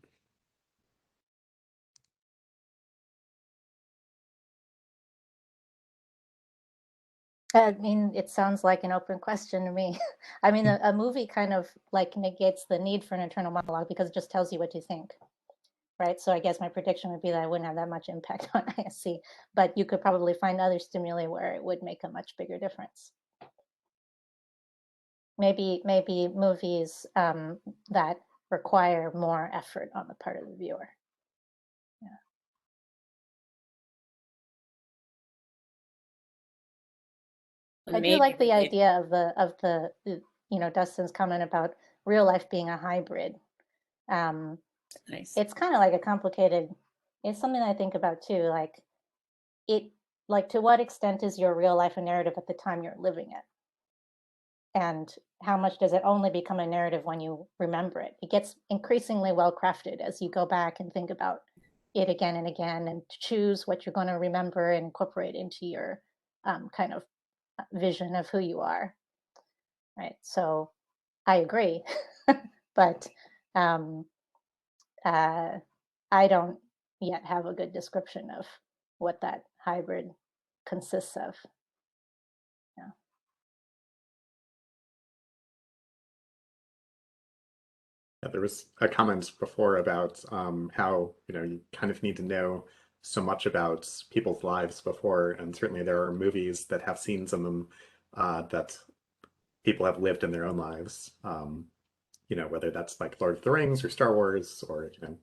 I mean, it sounds like an open question to me. I mean, a movie kind of like negates the need for an internal monologue because it just tells you what you think, right? So I guess my prediction would be that I wouldn't have that much impact on ISC, but you could probably find other stimuli where it would make a much bigger difference. Maybe movies that require more effort on the part of the viewer. Yeah. I do like the idea of the you know, Dustin's comment about real life being a hybrid. Nice. It's kind of like a complicated, it's something I think about too, like to what extent is your real life a narrative at the time you're living it? And how much does it only become a narrative when you remember it? It gets increasingly well crafted as you go back and think about it again and again and choose what you're going to remember and incorporate into your kind of vision of who you are. Right. So I agree, but I don't yet have a good description of what that hybrid consists of. Yeah. Yeah, there was a comment before about how, you know, you kind of need to know so much about people's lives before, and certainly there are movies that have scenes in them that people have lived in their own lives. You know, whether that's like Lord of the Rings or Star Wars or, you know,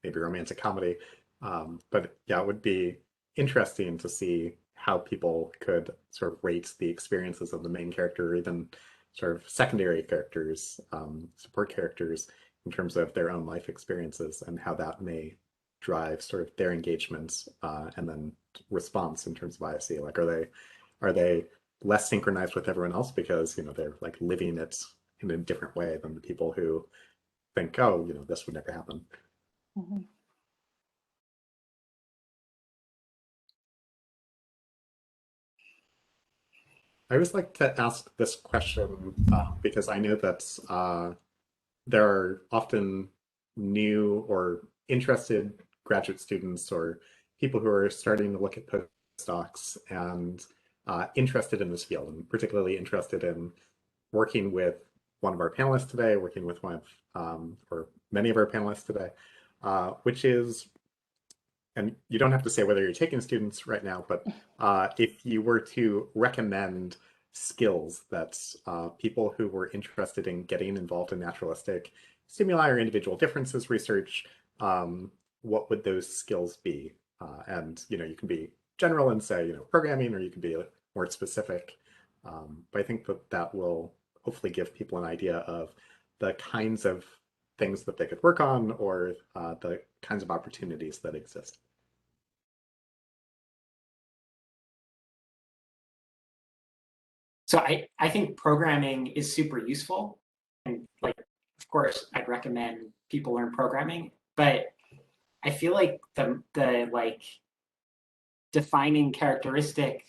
maybe romantic comedy. But yeah, it would be interesting to see how people could sort of rate the experiences of the main character or even sort of secondary characters, support characters, in terms of their own life experiences and how that may drive sort of their engagement and then response in terms of ISC. Like, are they less synchronized with everyone else because, you know, they're like living it in a different way than the people who think, oh, you know, this would never happen. Mm-hmm. I always like to ask this question because I know that there are often new or interested graduate students or people who are starting to look at postdocs and interested in this field, and particularly interested in working with one of our panelists today, working with one of, or many of our panelists today, which is, and you don't have to say whether you're taking students right now, but if you were to recommend skills that people who were interested in getting involved in naturalistic stimuli or individual differences research, what would those skills be? And, you know, you can be general and say, you know, programming, or you can be more specific. But I think that that will hopefully give people an idea of the kinds of things that they could work on or the kinds of opportunities that exist. So I think programming is super useful. And like, of course, I'd recommend people learn programming, but I feel like the like defining characteristic,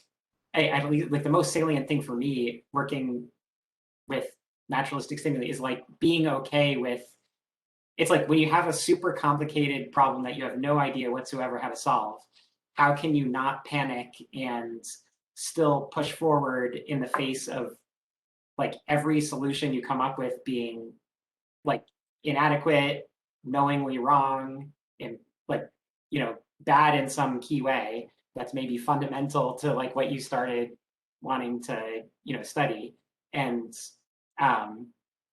at least like the most salient thing for me working with naturalistic stimuli is like being okay with, it's like when you have a super complicated problem that you have no idea whatsoever how to solve, how can you not panic and still push forward in the face of like every solution you come up with being like inadequate, knowingly wrong, and like, you know, bad in some key way that's maybe fundamental to like what you started wanting to, you know, study. And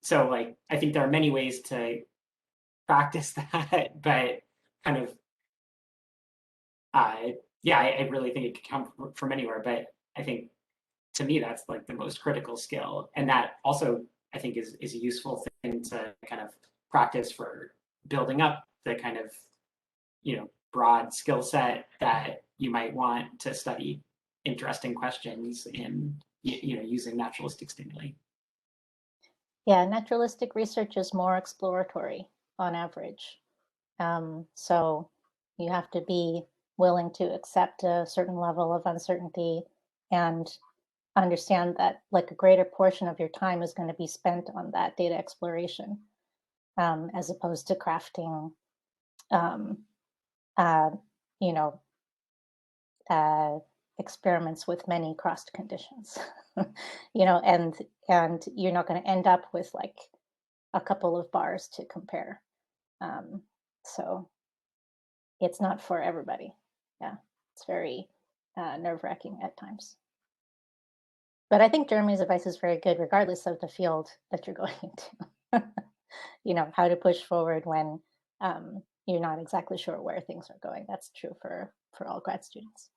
so like I think there are many ways to practice that, but kind of yeah, I really think it could come from anywhere, but I think to me that's like the most critical skill, and that also I think is a useful thing to kind of practice for building up the kind of, you know, broad skill set that you might want to study interesting questions in, you know, using naturalistic stimuli. Yeah, naturalistic research is more exploratory on average. So you have to be willing to accept a certain level of uncertainty and understand that like a greater portion of your time is going to be spent on that data exploration, as opposed to crafting, you know, experiments with many crossed conditions, you know, and you're not going to end up with like a couple of bars to compare. So it's not for everybody. Yeah, it's very nerve-wracking at times. But I think Jeremy's advice is very good, regardless of the field that you're going into. You know, how to push forward when you're not exactly sure where things are going. That's true for all grad students.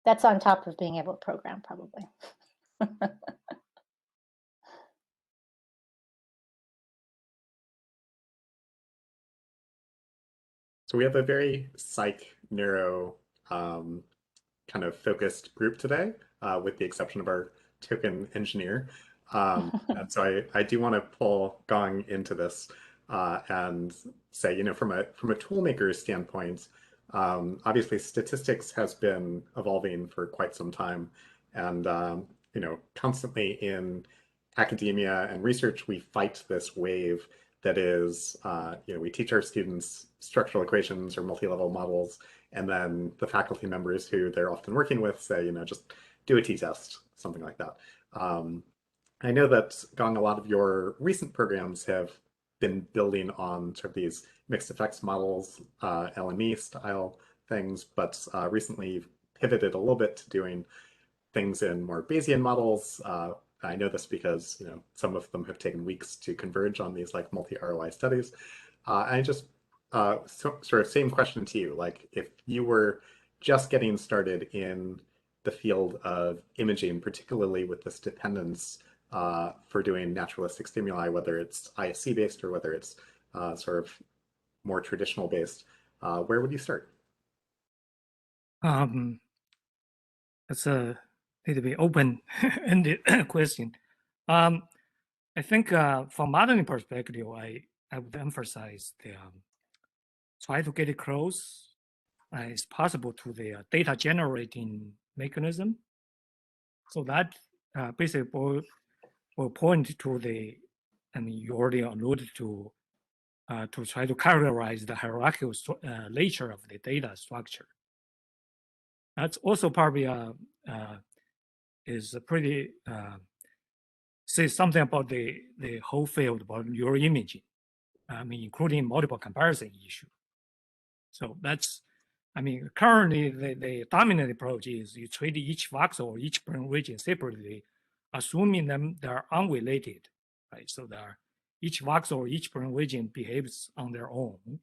That's on top of being able to program, probably. So we have a very psych neuro kind of focused group today, with the exception of our token engineer. And so I do want to pull Gong into this and say, you know, from a toolmaker standpoint, obviously statistics has been evolving for quite some time, and you know, constantly in academia and research, we fight this wave that is, you know, we teach our students structural equations or multi-level models, and then the faculty members who they're often working with say, you know, just do a t-test, something like that. I know that, Gong, a lot of your recent programs have been building on sort of these mixed effects models, LME style things, but recently you've pivoted a little bit to doing things in more Bayesian models. I know this because, you know, some of them have taken weeks to converge on these like multi-ROI studies. I just sort of same question to you. Like, if you were just getting started in the field of imaging, particularly with this dependence for doing naturalistic stimuli, whether it's ISC based or whether it's sort of more traditional based, where would you start? That's a little bit open-ended question. I think from modeling perspective, I would emphasize the try to get it close as possible to the data generating mechanism. So that basically will point to the, I mean, you already alluded to try to characterize the hierarchical nature of the data structure. That's also probably is a pretty say something about the whole field about neuroimaging. I mean, including multiple comparison issue. So that's, I mean, currently the dominant approach is you treat each voxel or each brain region separately, assuming them they are unrelated, right? So each voxel or each brain region behaves on their own.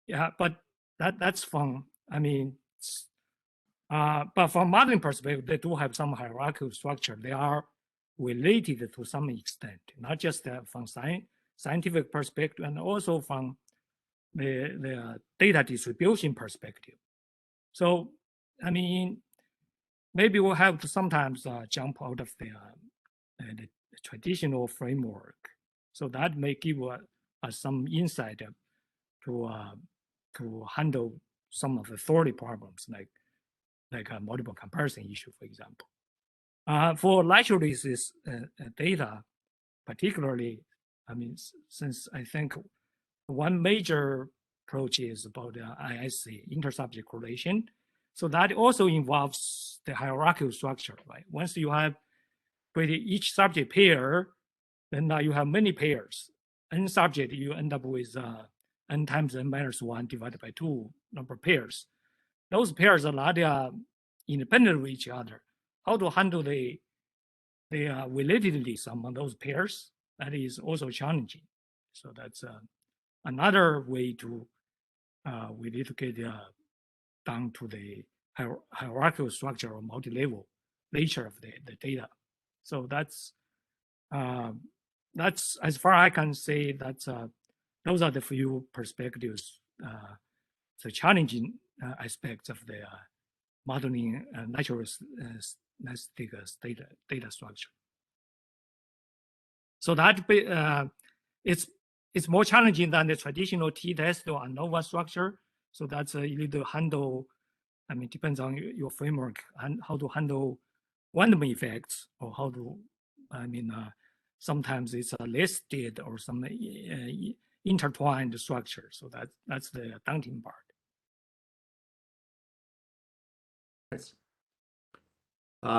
Yeah, but that's fun. I mean, but from modeling perspective, they do have some hierarchical structure. They are related to some extent, not just from scientific perspective, and also from the data distribution perspective. So, I mean, maybe we'll have to sometimes jump out of the traditional framework. So that may give us some insight to handle some of the authority problems, like a multiple comparison issue, for example. For naturalistic data, particularly, I mean, since I think one major approach is about ISC, intersubject correlation. So that also involves the hierarchical structure, right? Once you have pretty each subject pair, then you have many pairs. N subject, you end up with n times n minus 1 divided by 2 number of pairs. Those pairs are not independent of each other. How to handle the relatedness among those pairs, that is also challenging. So that's another way to we need to get down to the hierarchical structure or multi-level nature of the data. So that's as far I can say. That's those are the few perspectives, the challenging aspects of the modeling naturalistic data structure. So that it's more challenging than the traditional t-test or ANOVA structure. So that's you need to handle, I mean, depends on your framework and how to handle random effects, or how to, I mean, sometimes it's a listed or some intertwined structure. So that's the daunting part. Nice.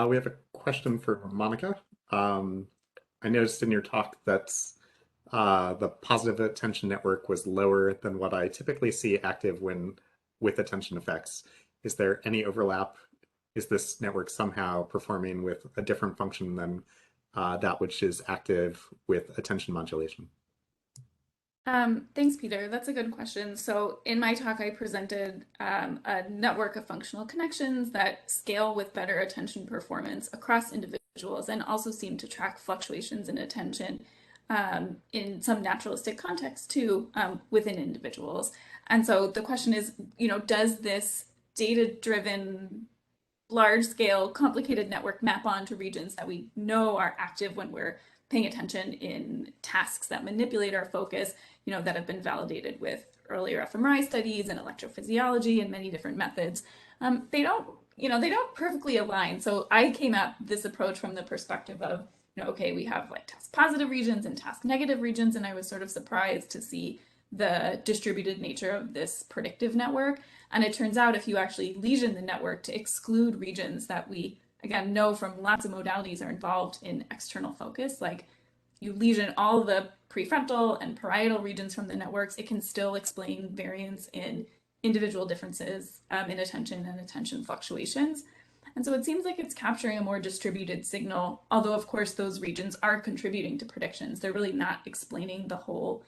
We have a question for Monica. I noticed in your talk that the positive attention network was lower than what I typically see active with attention effects. Is there any overlap? Is this network somehow performing with a different function than that which is active with attention modulation? Thanks, Peter. That's a good question. So in my talk, I presented a network of functional connections that scale with better attention performance across individuals and also seem to track fluctuations in attention in some naturalistic contexts too within individuals. And so the question is, does this data-driven, large-scale, complicated network map onto regions that we know are active when we're paying attention in tasks that manipulate our focus, that have been validated with earlier fMRI studies and electrophysiology and many different methods. They don't perfectly align. So I came at this approach from the perspective of, okay, we have like task positive regions and task negative regions, and I was sort of surprised to see the distributed nature of this predictive network. And it turns out if you actually lesion the network to exclude regions that we, again, know from lots of modalities are involved in external focus, like you lesion all the prefrontal and parietal regions from the networks, it can still explain variance in individual differences in attention and attention fluctuations. And so it seems like it's capturing a more distributed signal, although of course those regions are contributing to predictions. They're really not explaining the whole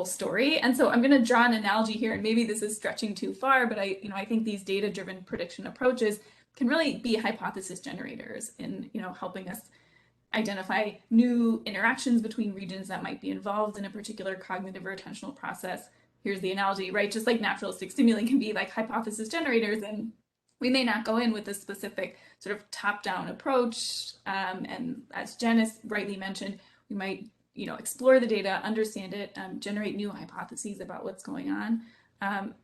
story. And so I'm going to draw an analogy here, and maybe this is stretching too far, but I think these data-driven prediction approaches can really be hypothesis generators in helping us identify new interactions between regions that might be involved in a particular cognitive or attentional process. Here's the analogy, right? Just like naturalistic stimuli can be like hypothesis generators, and we may not go in with a specific sort of top-down approach. And as Janice rightly mentioned, we might explore the data, understand it, generate new hypotheses about what's going on.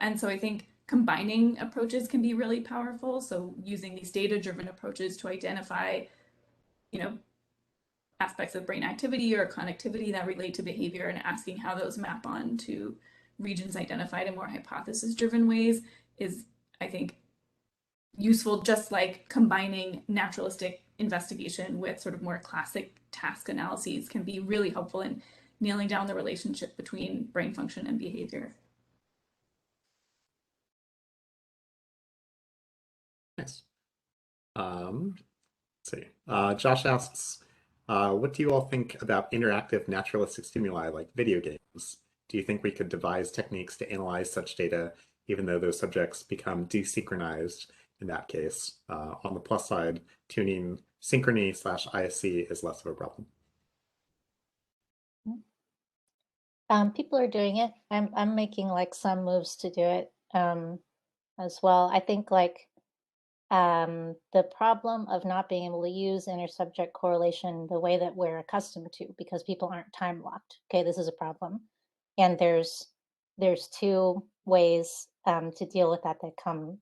And so I think combining approaches can be really powerful. So using these data-driven approaches to identify, aspects of brain activity or connectivity that relate to behavior and asking how those map on to regions identified in more hypothesis-driven ways is, I think, useful, just like combining naturalistic investigation with sort of more classic task analyses can be really helpful in nailing down the relationship between brain function and behavior. Nice. Let's see. Josh asks, what do you all think about interactive naturalistic stimuli like video games? Do you think we could devise techniques to analyze such data, even though those subjects become desynchronized in that case? On the plus side, tuning synchrony/ISC is less of a problem. People are doing it. I'm making like some moves to do it as well. I think like the problem of not being able to use intersubject correlation the way that we're accustomed to, because people aren't time locked. Okay, this is a problem, and there's two ways to deal with that come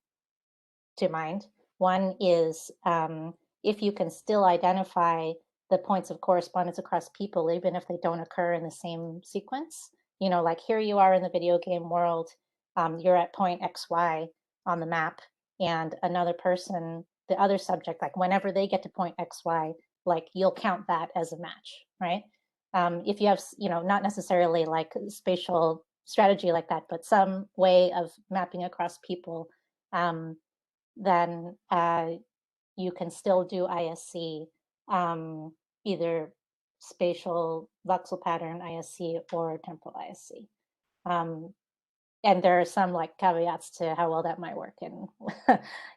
to mind. One is if you can still identify the points of correspondence across people, even if they don't occur in the same sequence. Like here you are in the video game world, you're at point XY on the map, and another person, the other subject, like whenever they get to point XY, like you'll count that as a match, right? If you have, not necessarily like spatial strategy like that, but some way of mapping across people, then you can still do ISC, either spatial voxel pattern ISC or temporal ISC. And there are some like caveats to how well that might work, and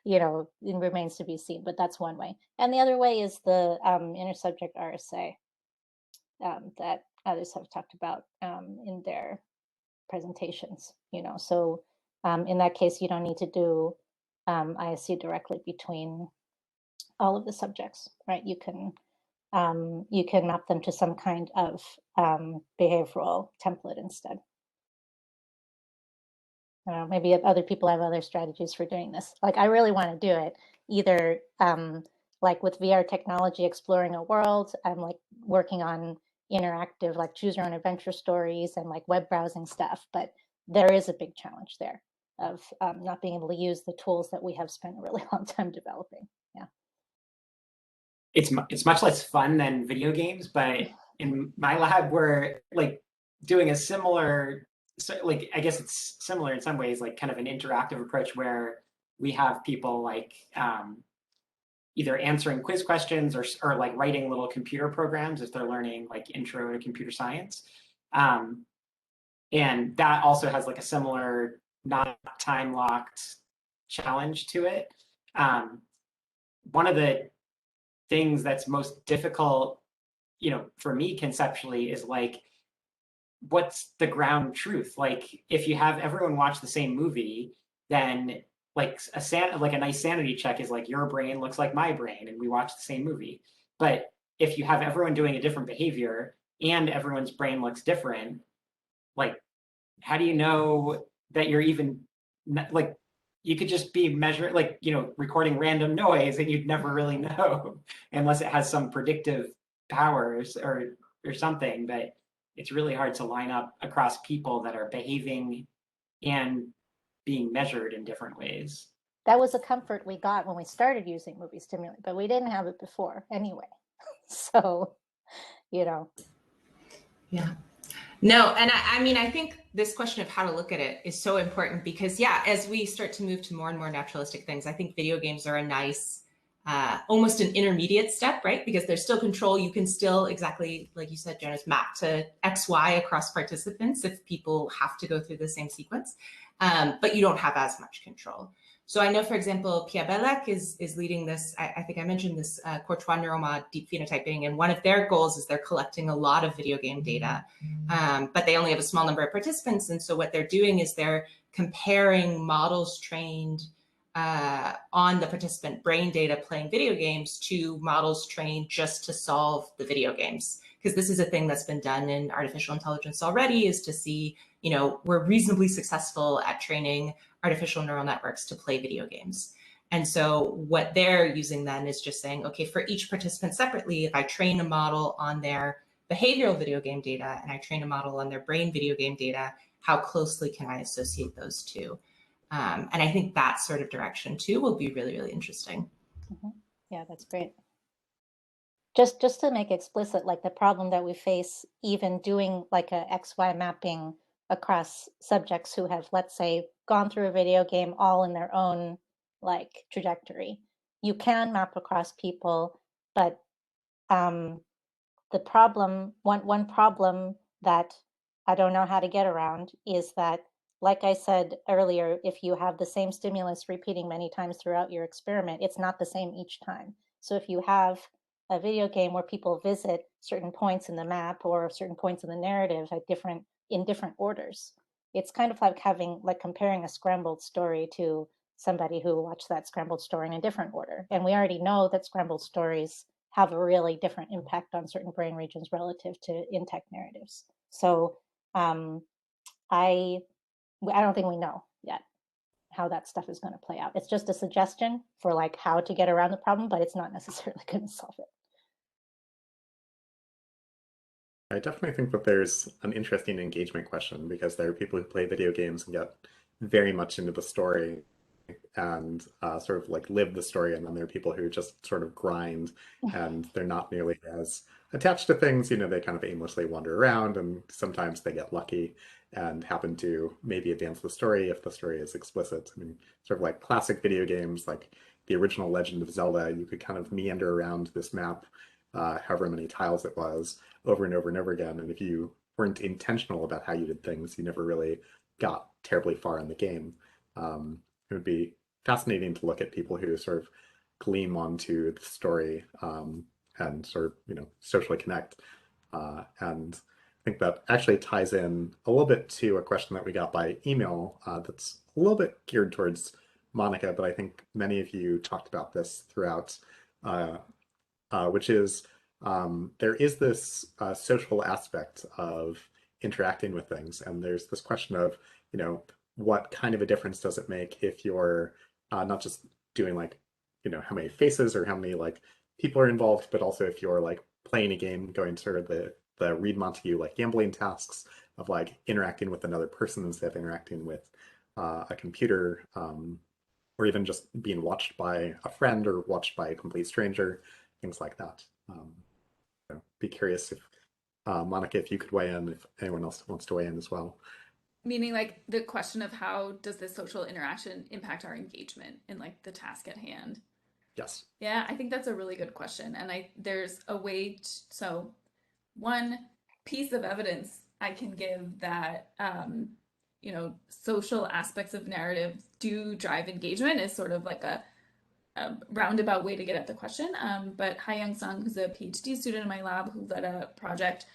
it remains to be seen, but that's one way. And the other way is the intersubject RSA that others have talked about in their presentations. So in that case, you don't need to do ISC directly between all of the subjects, right? You can you can map them to some kind of behavioral template instead. I don't know, maybe other people have other strategies for doing this. Like, I really want to do it either like with VR technology, exploring a world. I'm like working on interactive, like choose your own adventure stories and like web browsing stuff. But there is a big challenge there of not being able to use the tools that we have spent a really long time developing. Yeah. It's much less fun than video games, but in my lab, we're like doing a similar, like, I guess it's similar in some ways, like kind of an interactive approach where we have people like either answering quiz questions or like writing little computer programs if they're learning like intro to computer science. And that also has like a similar not time locked challenge to it. One of the things that's most difficult, for me conceptually is like, what's the ground truth? Like, if you have everyone watch the same movie, then like a nice sanity check is like, your brain looks like my brain and we watch the same movie. But if you have everyone doing a different behavior and everyone's brain looks different, like, how do you know that you're even like, you could just be measuring, like, recording random noise and you'd never really know unless it has some predictive powers or something. But it's really hard to line up across people that are behaving and being measured in different ways. That was a comfort we got when we started using movie stimuli, but we didn't have it before anyway. So, Yeah. No, and I mean, I think this question of how to look at it is so important because, yeah, as we start to move to more and more naturalistic things, I think video games are a nice, almost an intermediate step, right? Because there's still control. You can still, exactly like you said, Jonas, map to X, Y across participants if people have to go through the same sequence, but you don't have as much control. So I know, for example, Pierre Bellec is leading this, I think I mentioned this Courtois Neuromod deep phenotyping, and one of their goals is they're collecting a lot of video game data, but they only have a small number of participants. And so what they're doing is they're comparing models trained on the participant brain data playing video games to models trained just to solve the video games. Because this is a thing that's been done in artificial intelligence already, is to see, we're reasonably successful at training artificial neural networks to play video games. And so what they're using then is just saying, okay, for each participant separately, if I train a model on their behavioral video game data and I train a model on their brain video game data, how closely can I associate those two? And I think that sort of direction too will be really, really interesting. Mm-hmm. Yeah, that's great. Just to make explicit, like the problem that we face even doing like a XY mapping across subjects who have, let's say, gone through a video game all in their own like trajectory. You can map across people, but the problem, one problem that I don't know how to get around is that, like I said earlier, if you have the same stimulus repeating many times throughout your experiment, it's not the same each time. So if you have a video game where people visit certain points in the map or certain points in the narrative at in different orders, it's kind of like comparing a scrambled story to somebody who watched that scrambled story in a different order. And we already know that scrambled stories have a really different impact on certain brain regions relative to in-text narratives. So I don't think we know yet how that stuff is going to play out. It's just a suggestion for like how to get around the problem, but it's not necessarily going to solve it. I definitely think that there's an interesting engagement question because there are people who play video games and get very much into the story and sort of like live the story, and then there are people who just sort of grind and they're not nearly as attached to things. They kind of aimlessly wander around, and sometimes they get lucky and happen to maybe advance the story if the story is explicit. I mean, sort of like classic video games like the original Legend of Zelda, you could kind of meander around this map, however many tiles it was, over and over and over again. And if you weren't intentional about how you did things, you never really got terribly far in the game. It would be fascinating to look at people who sort of gleam onto the story and sort of, socially connect. And I think that actually ties in a little bit to a question that we got by email that's a little bit geared towards Monica, but I think many of you talked about this throughout, which is there is this social aspect of interacting with things, and there's this question of, you know, what kind of a difference does it make if you're not just doing like, you know, how many faces or how many like people are involved, but also if you're like playing a game, going sort of the Reed Montague like gambling tasks of like interacting with another person instead of interacting with a computer, or even just being watched by a friend or watched by a complete stranger, things like that. So be curious if Monica, if you could weigh in, if anyone else wants to weigh in as well. Meaning like the question of how does this social interaction impact our engagement in like the task at hand? Yes. Yeah, I think that's a really good question. And there's a way to, so one piece of evidence I can give that, you know, social aspects of narrative do drive engagement is sort of like a roundabout way to get at the question. But Ha-Young Sung, who's a PhD student in my lab who led a project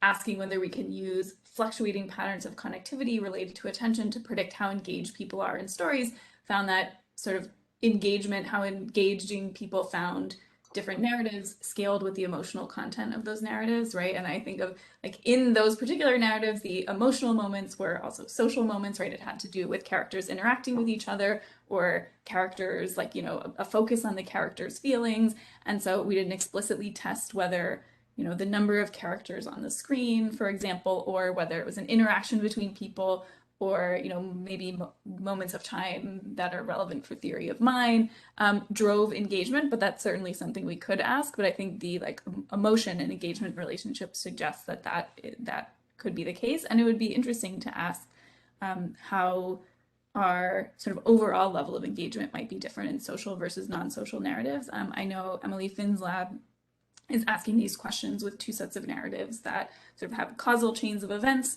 asking whether we can use fluctuating patterns of connectivity related to attention to predict how engaged people are in stories, found that sort of engagement, how engaging people found different narratives scaled with the emotional content of those narratives, right? And I think of like in those particular narratives, the emotional moments were also social moments, right? It had to do with characters interacting with each other or characters like, you know, a focus on the characters' feelings. And so we didn't explicitly test whether, you know, the number of characters on the screen, for example, or whether it was an interaction between people or, you know, maybe moments of time that are relevant for theory of mind drove engagement, but that's certainly something we could ask. But I think the like emotion and engagement relationship suggests that that could be the case. And it would be interesting to ask how our sort of overall level of engagement might be different in social versus non-social narratives. I know Emily Finn's lab is asking these questions with two sets of narratives that sort of have causal chains of events.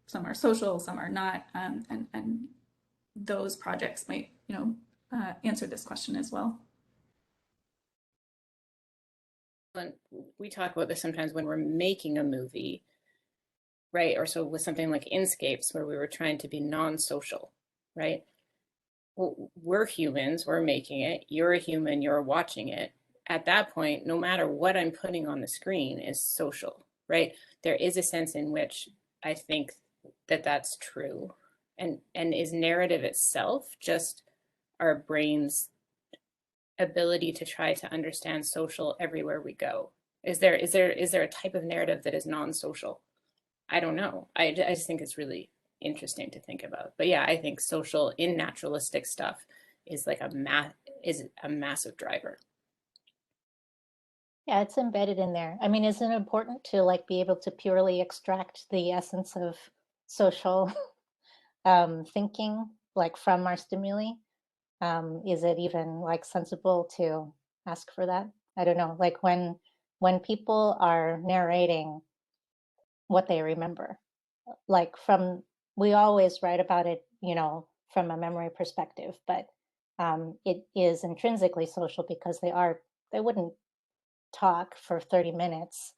Some are social, some are not, and those projects might, you know, answer this question as well. And we talk about this sometimes when we're making a movie, right? Or so with something like Inscapes, where we were trying to be non-social, right? Well, we're humans, we're making it. You're a human, you're watching it. At that point, no matter what I'm putting on the screen is social, right? There is a sense in which I think that that's true. And is narrative itself just our brain's ability to try to understand social everywhere we go? Is there a type of narrative that is non-social? I don't know. I just think it's really interesting to think about. But yeah, I think social in naturalistic stuff is like a massive driver. Yeah, it's embedded in there. I mean, isn't it important to like be able to purely extract the essence of social thinking like from our stimuli? Is it even like sensible to ask for that? I don't know. Like when people are narrating what they remember, like we always write about it, you know, from a memory perspective, but it is intrinsically social because they wouldn't talk for 30 minutes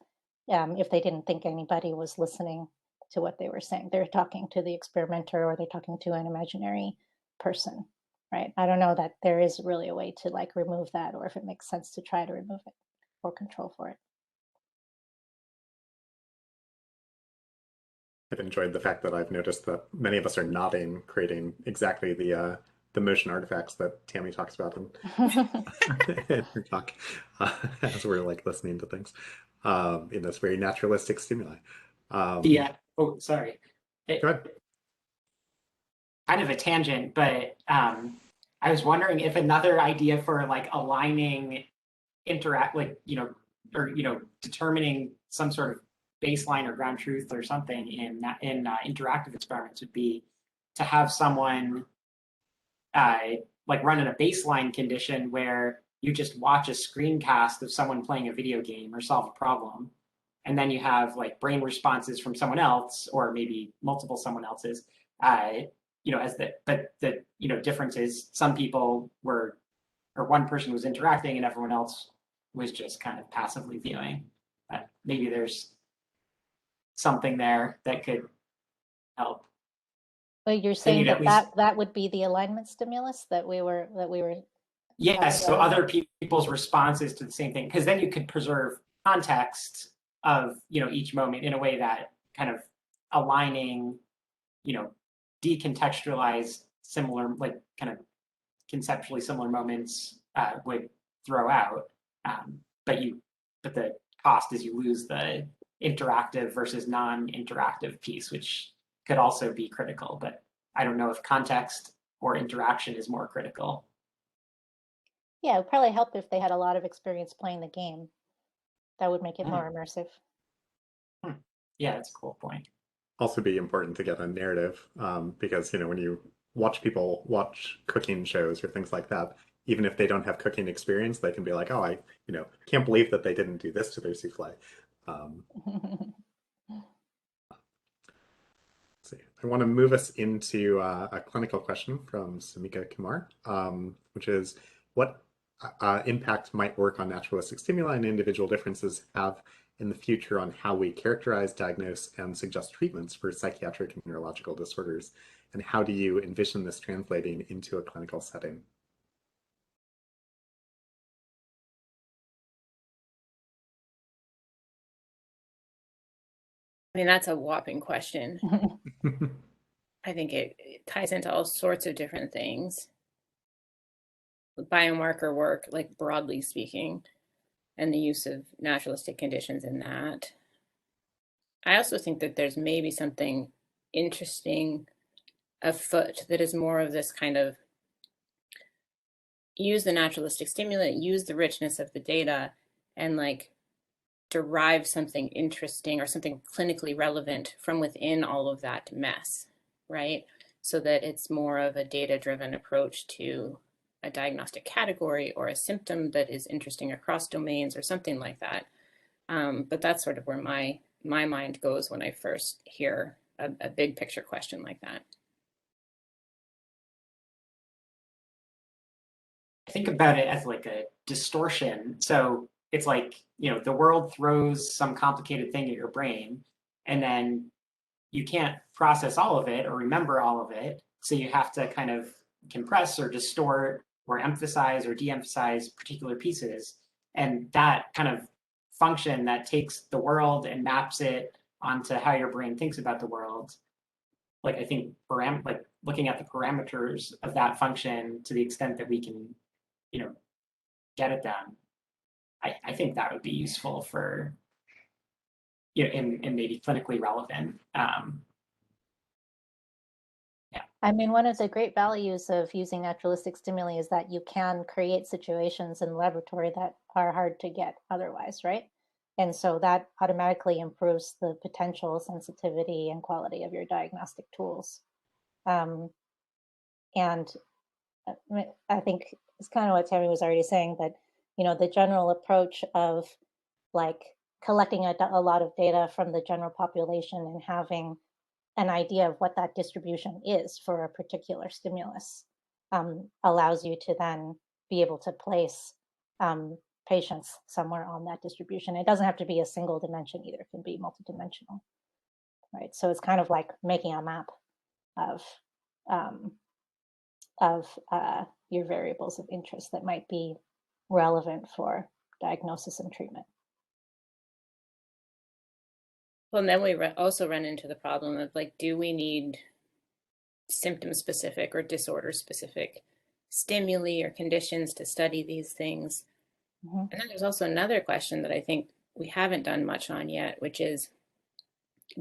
if they didn't think anybody was listening to what they were saying. They're talking to the experimenter or they're talking to an imaginary person, right? I don't know that there is really a way to like remove that, or if it makes sense to try to remove it or control for it. I've enjoyed the fact that I've noticed that many of us are nodding, creating exactly the motion artifacts that Tammy talks about in her talk, as we're like listening to things in this very naturalistic stimuli. Yeah. Oh, sorry. Go ahead. Kind of a tangent, but I was wondering if another idea for like aligning like, you know, or, you know, determining some sort of baseline or ground truth or something in interactive experiments would be to have someone like run in a baseline condition where you just watch a screencast of someone playing a video game or solve a problem. And then you have like brain responses from someone else, or maybe multiple someone else's, you know, but the, you know, difference is some people were, or one person was interacting and everyone else was just kind of passively viewing. Maybe there's something there that could help. But you're saying at that would be the alignment stimulus that we were Yes, so other people's responses to the same thing, because then you could preserve context of, each moment in a way that kind of aligning, decontextualized similar, like kind of conceptually similar moments would throw out. But the cost is you lose the interactive versus non-interactive piece, which could also be critical. But I don't know if context or interaction is more critical. Yeah, it would probably help if they had a lot of experience playing the game. That would make it more immersive. Yeah, that's a cool point. Also be important to get a narrative because, when you watch people watch cooking shows or things like that, even if they don't have cooking experience, they can be like, oh, I can't believe that they didn't do this to their souffle. See. I want to move us into a clinical question from Samika Kumar, which is what impact might work on naturalistic stimuli and individual differences have in the future on how we characterize, diagnose, and suggest treatments for psychiatric and neurological disorders? And how do you envision this translating into a clinical setting? I mean, that's a whopping question. I think it ties into all sorts of different things. Biomarker work, like broadly speaking, and the use of naturalistic conditions in that. I also think that there's maybe something interesting afoot that is more of this kind of use the naturalistic stimuli, use the richness of the data, and like derive something interesting or something clinically relevant from within all of that mess, right? So that it's more of a data-driven approach to a diagnostic category or a symptom that is interesting across domains or something like that. But that's sort of where my mind goes when I first hear a big picture question like that. I think about it as like a distortion. So it's like, the world throws some complicated thing at your brain, and then you can't process all of it or remember all of it. So you have to kind of compress or distort or emphasize or de-emphasize particular pieces. And that kind of function that takes the world and maps it onto how your brain thinks about the world, like I think like looking at the parameters of that function to the extent that we can, get it done, I think that would be useful for, and maybe clinically relevant. I mean, one of the great values of using naturalistic stimuli is that you can create situations in the laboratory that are hard to get otherwise, right? And so that automatically improves the potential sensitivity and quality of your diagnostic tools. And I think it's kind of what Tammy was already saying, that, the general approach of like collecting a lot of data from the general population and having an idea of what that distribution is for a particular stimulus allows you to then be able to place patients somewhere on that distribution. It doesn't have to be a single dimension either. It can be multidimensional, right? So it's kind of like making a map of your variables of interest that might be relevant for diagnosis and treatment. Well, and then we also run into the problem of like, do we need symptom specific or disorder specific stimuli or conditions to study these things? And then there's also another question that I think we haven't done much on yet, which is,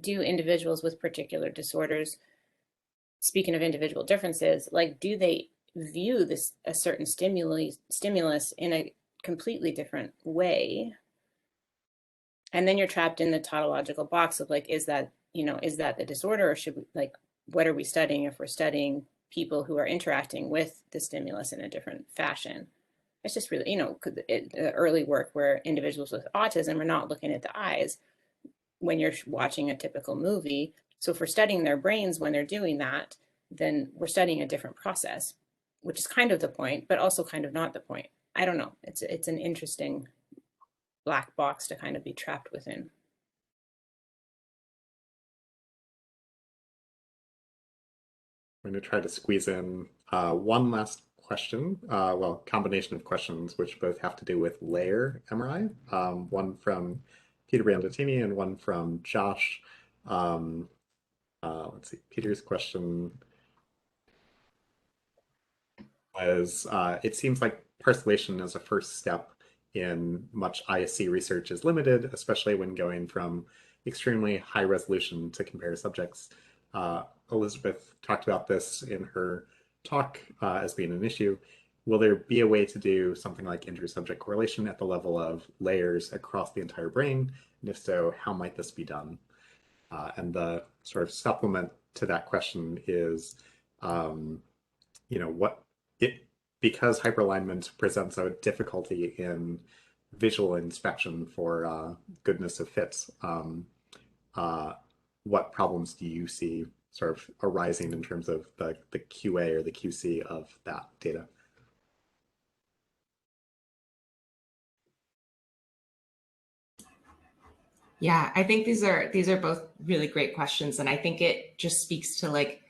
do individuals with particular disorders, speaking of individual differences, like, do they view a certain stimulus in a completely different way? And then you're trapped in the tautological box of like, is that the disorder, or should we, like, what are we studying if we're studying people who are interacting with the stimulus in a different fashion? It's just really, the early work where individuals with autism are not looking at the eyes when you're watching a typical movie. So if we're studying their brains when they're doing that, then we're studying a different process, which is kind of the point, but also kind of not the point. I don't know. It's an interesting black box to kind of be trapped within. I'm going to try to squeeze in one last question, well, combination of questions, which both have to do with layer MRI. One from Peter Brandatini and one from Josh. Let's see, Peter's question was, it seems like parcellation as a first step in much ISC research is limited, especially when going from extremely high resolution to compare subjects. Elizabeth talked about this in her talk as being an issue. Will there be a way to do something like inter-subject correlation at the level of layers across the entire brain? And if so, how might this be done? And the sort of supplement to that question is, you know, because hyperalignment presents a difficulty in visual inspection for goodness of fits, what problems do you see sort of arising in terms of the QA or the QC of that data? Yeah, I think these are both really great questions, and I think it just speaks to like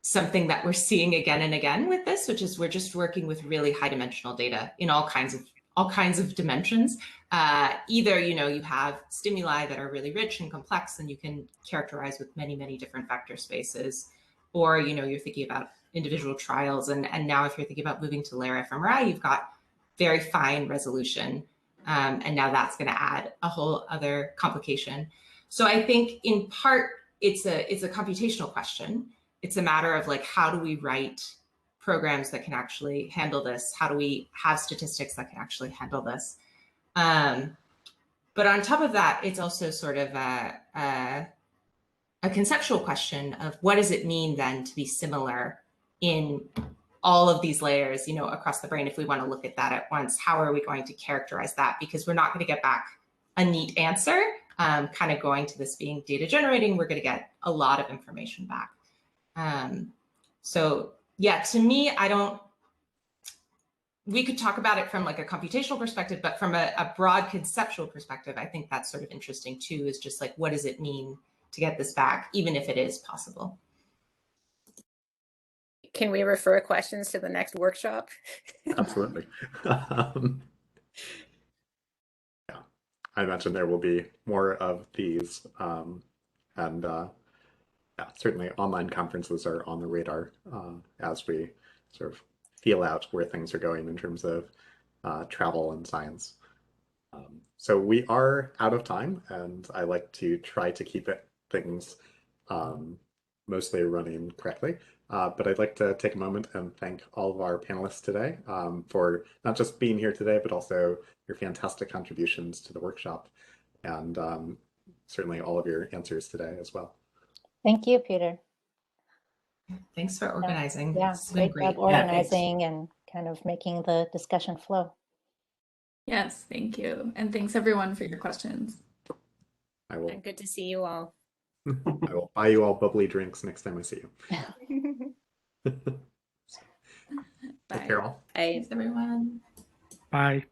something that we're seeing again and again with this, which is we're just working with really high dimensional data in all kinds of dimensions. Either, you know, you have stimuli that are really rich and complex and you can characterize with many, many different vector spaces, or, you know, you're thinking about individual trials. And now if you're thinking about moving to layer fMRI, you've got very fine resolution. And now that's going to add a whole other complication. So I think in part, it's a computational question. It's a matter of like, how do we write programs that can actually handle this? How do we have statistics that can actually handle this? But on top of that, it's also sort of a conceptual question of what does it mean then to be similar in all of these layers, you know, across the brain. If we want to look at that at once, how are we going to characterize that? Because we're not going to get back a neat answer. Kind of going to this being data generating, we're going to get a lot of information back. So yeah, to me, we could talk about it from like a computational perspective, but from a broad conceptual perspective, I think that's sort of interesting too, is just like, what does it mean to get this back, even if it is possible? Can we refer questions to the next workshop? Absolutely. Yeah, I imagine there will be more of these, and yeah, certainly online conferences are on the radar as we sort of feel out where things are going in terms of travel and science. So we are out of time, and I like to try to keep things mostly running correctly. But I'd like to take a moment and thank all of our panelists today for not just being here today, but also your fantastic contributions to the workshop, and certainly all of your answers today as well. Thank you, Peter. Thanks for organizing. Yeah, It's been great job great. organizing and kind of making the discussion flow. Yes, thank you. And thanks everyone for your questions. I will. And good to see you all. I will buy you all bubbly drinks next time I see you. Bye. Take care all. Bye. Thanks, everyone. Bye.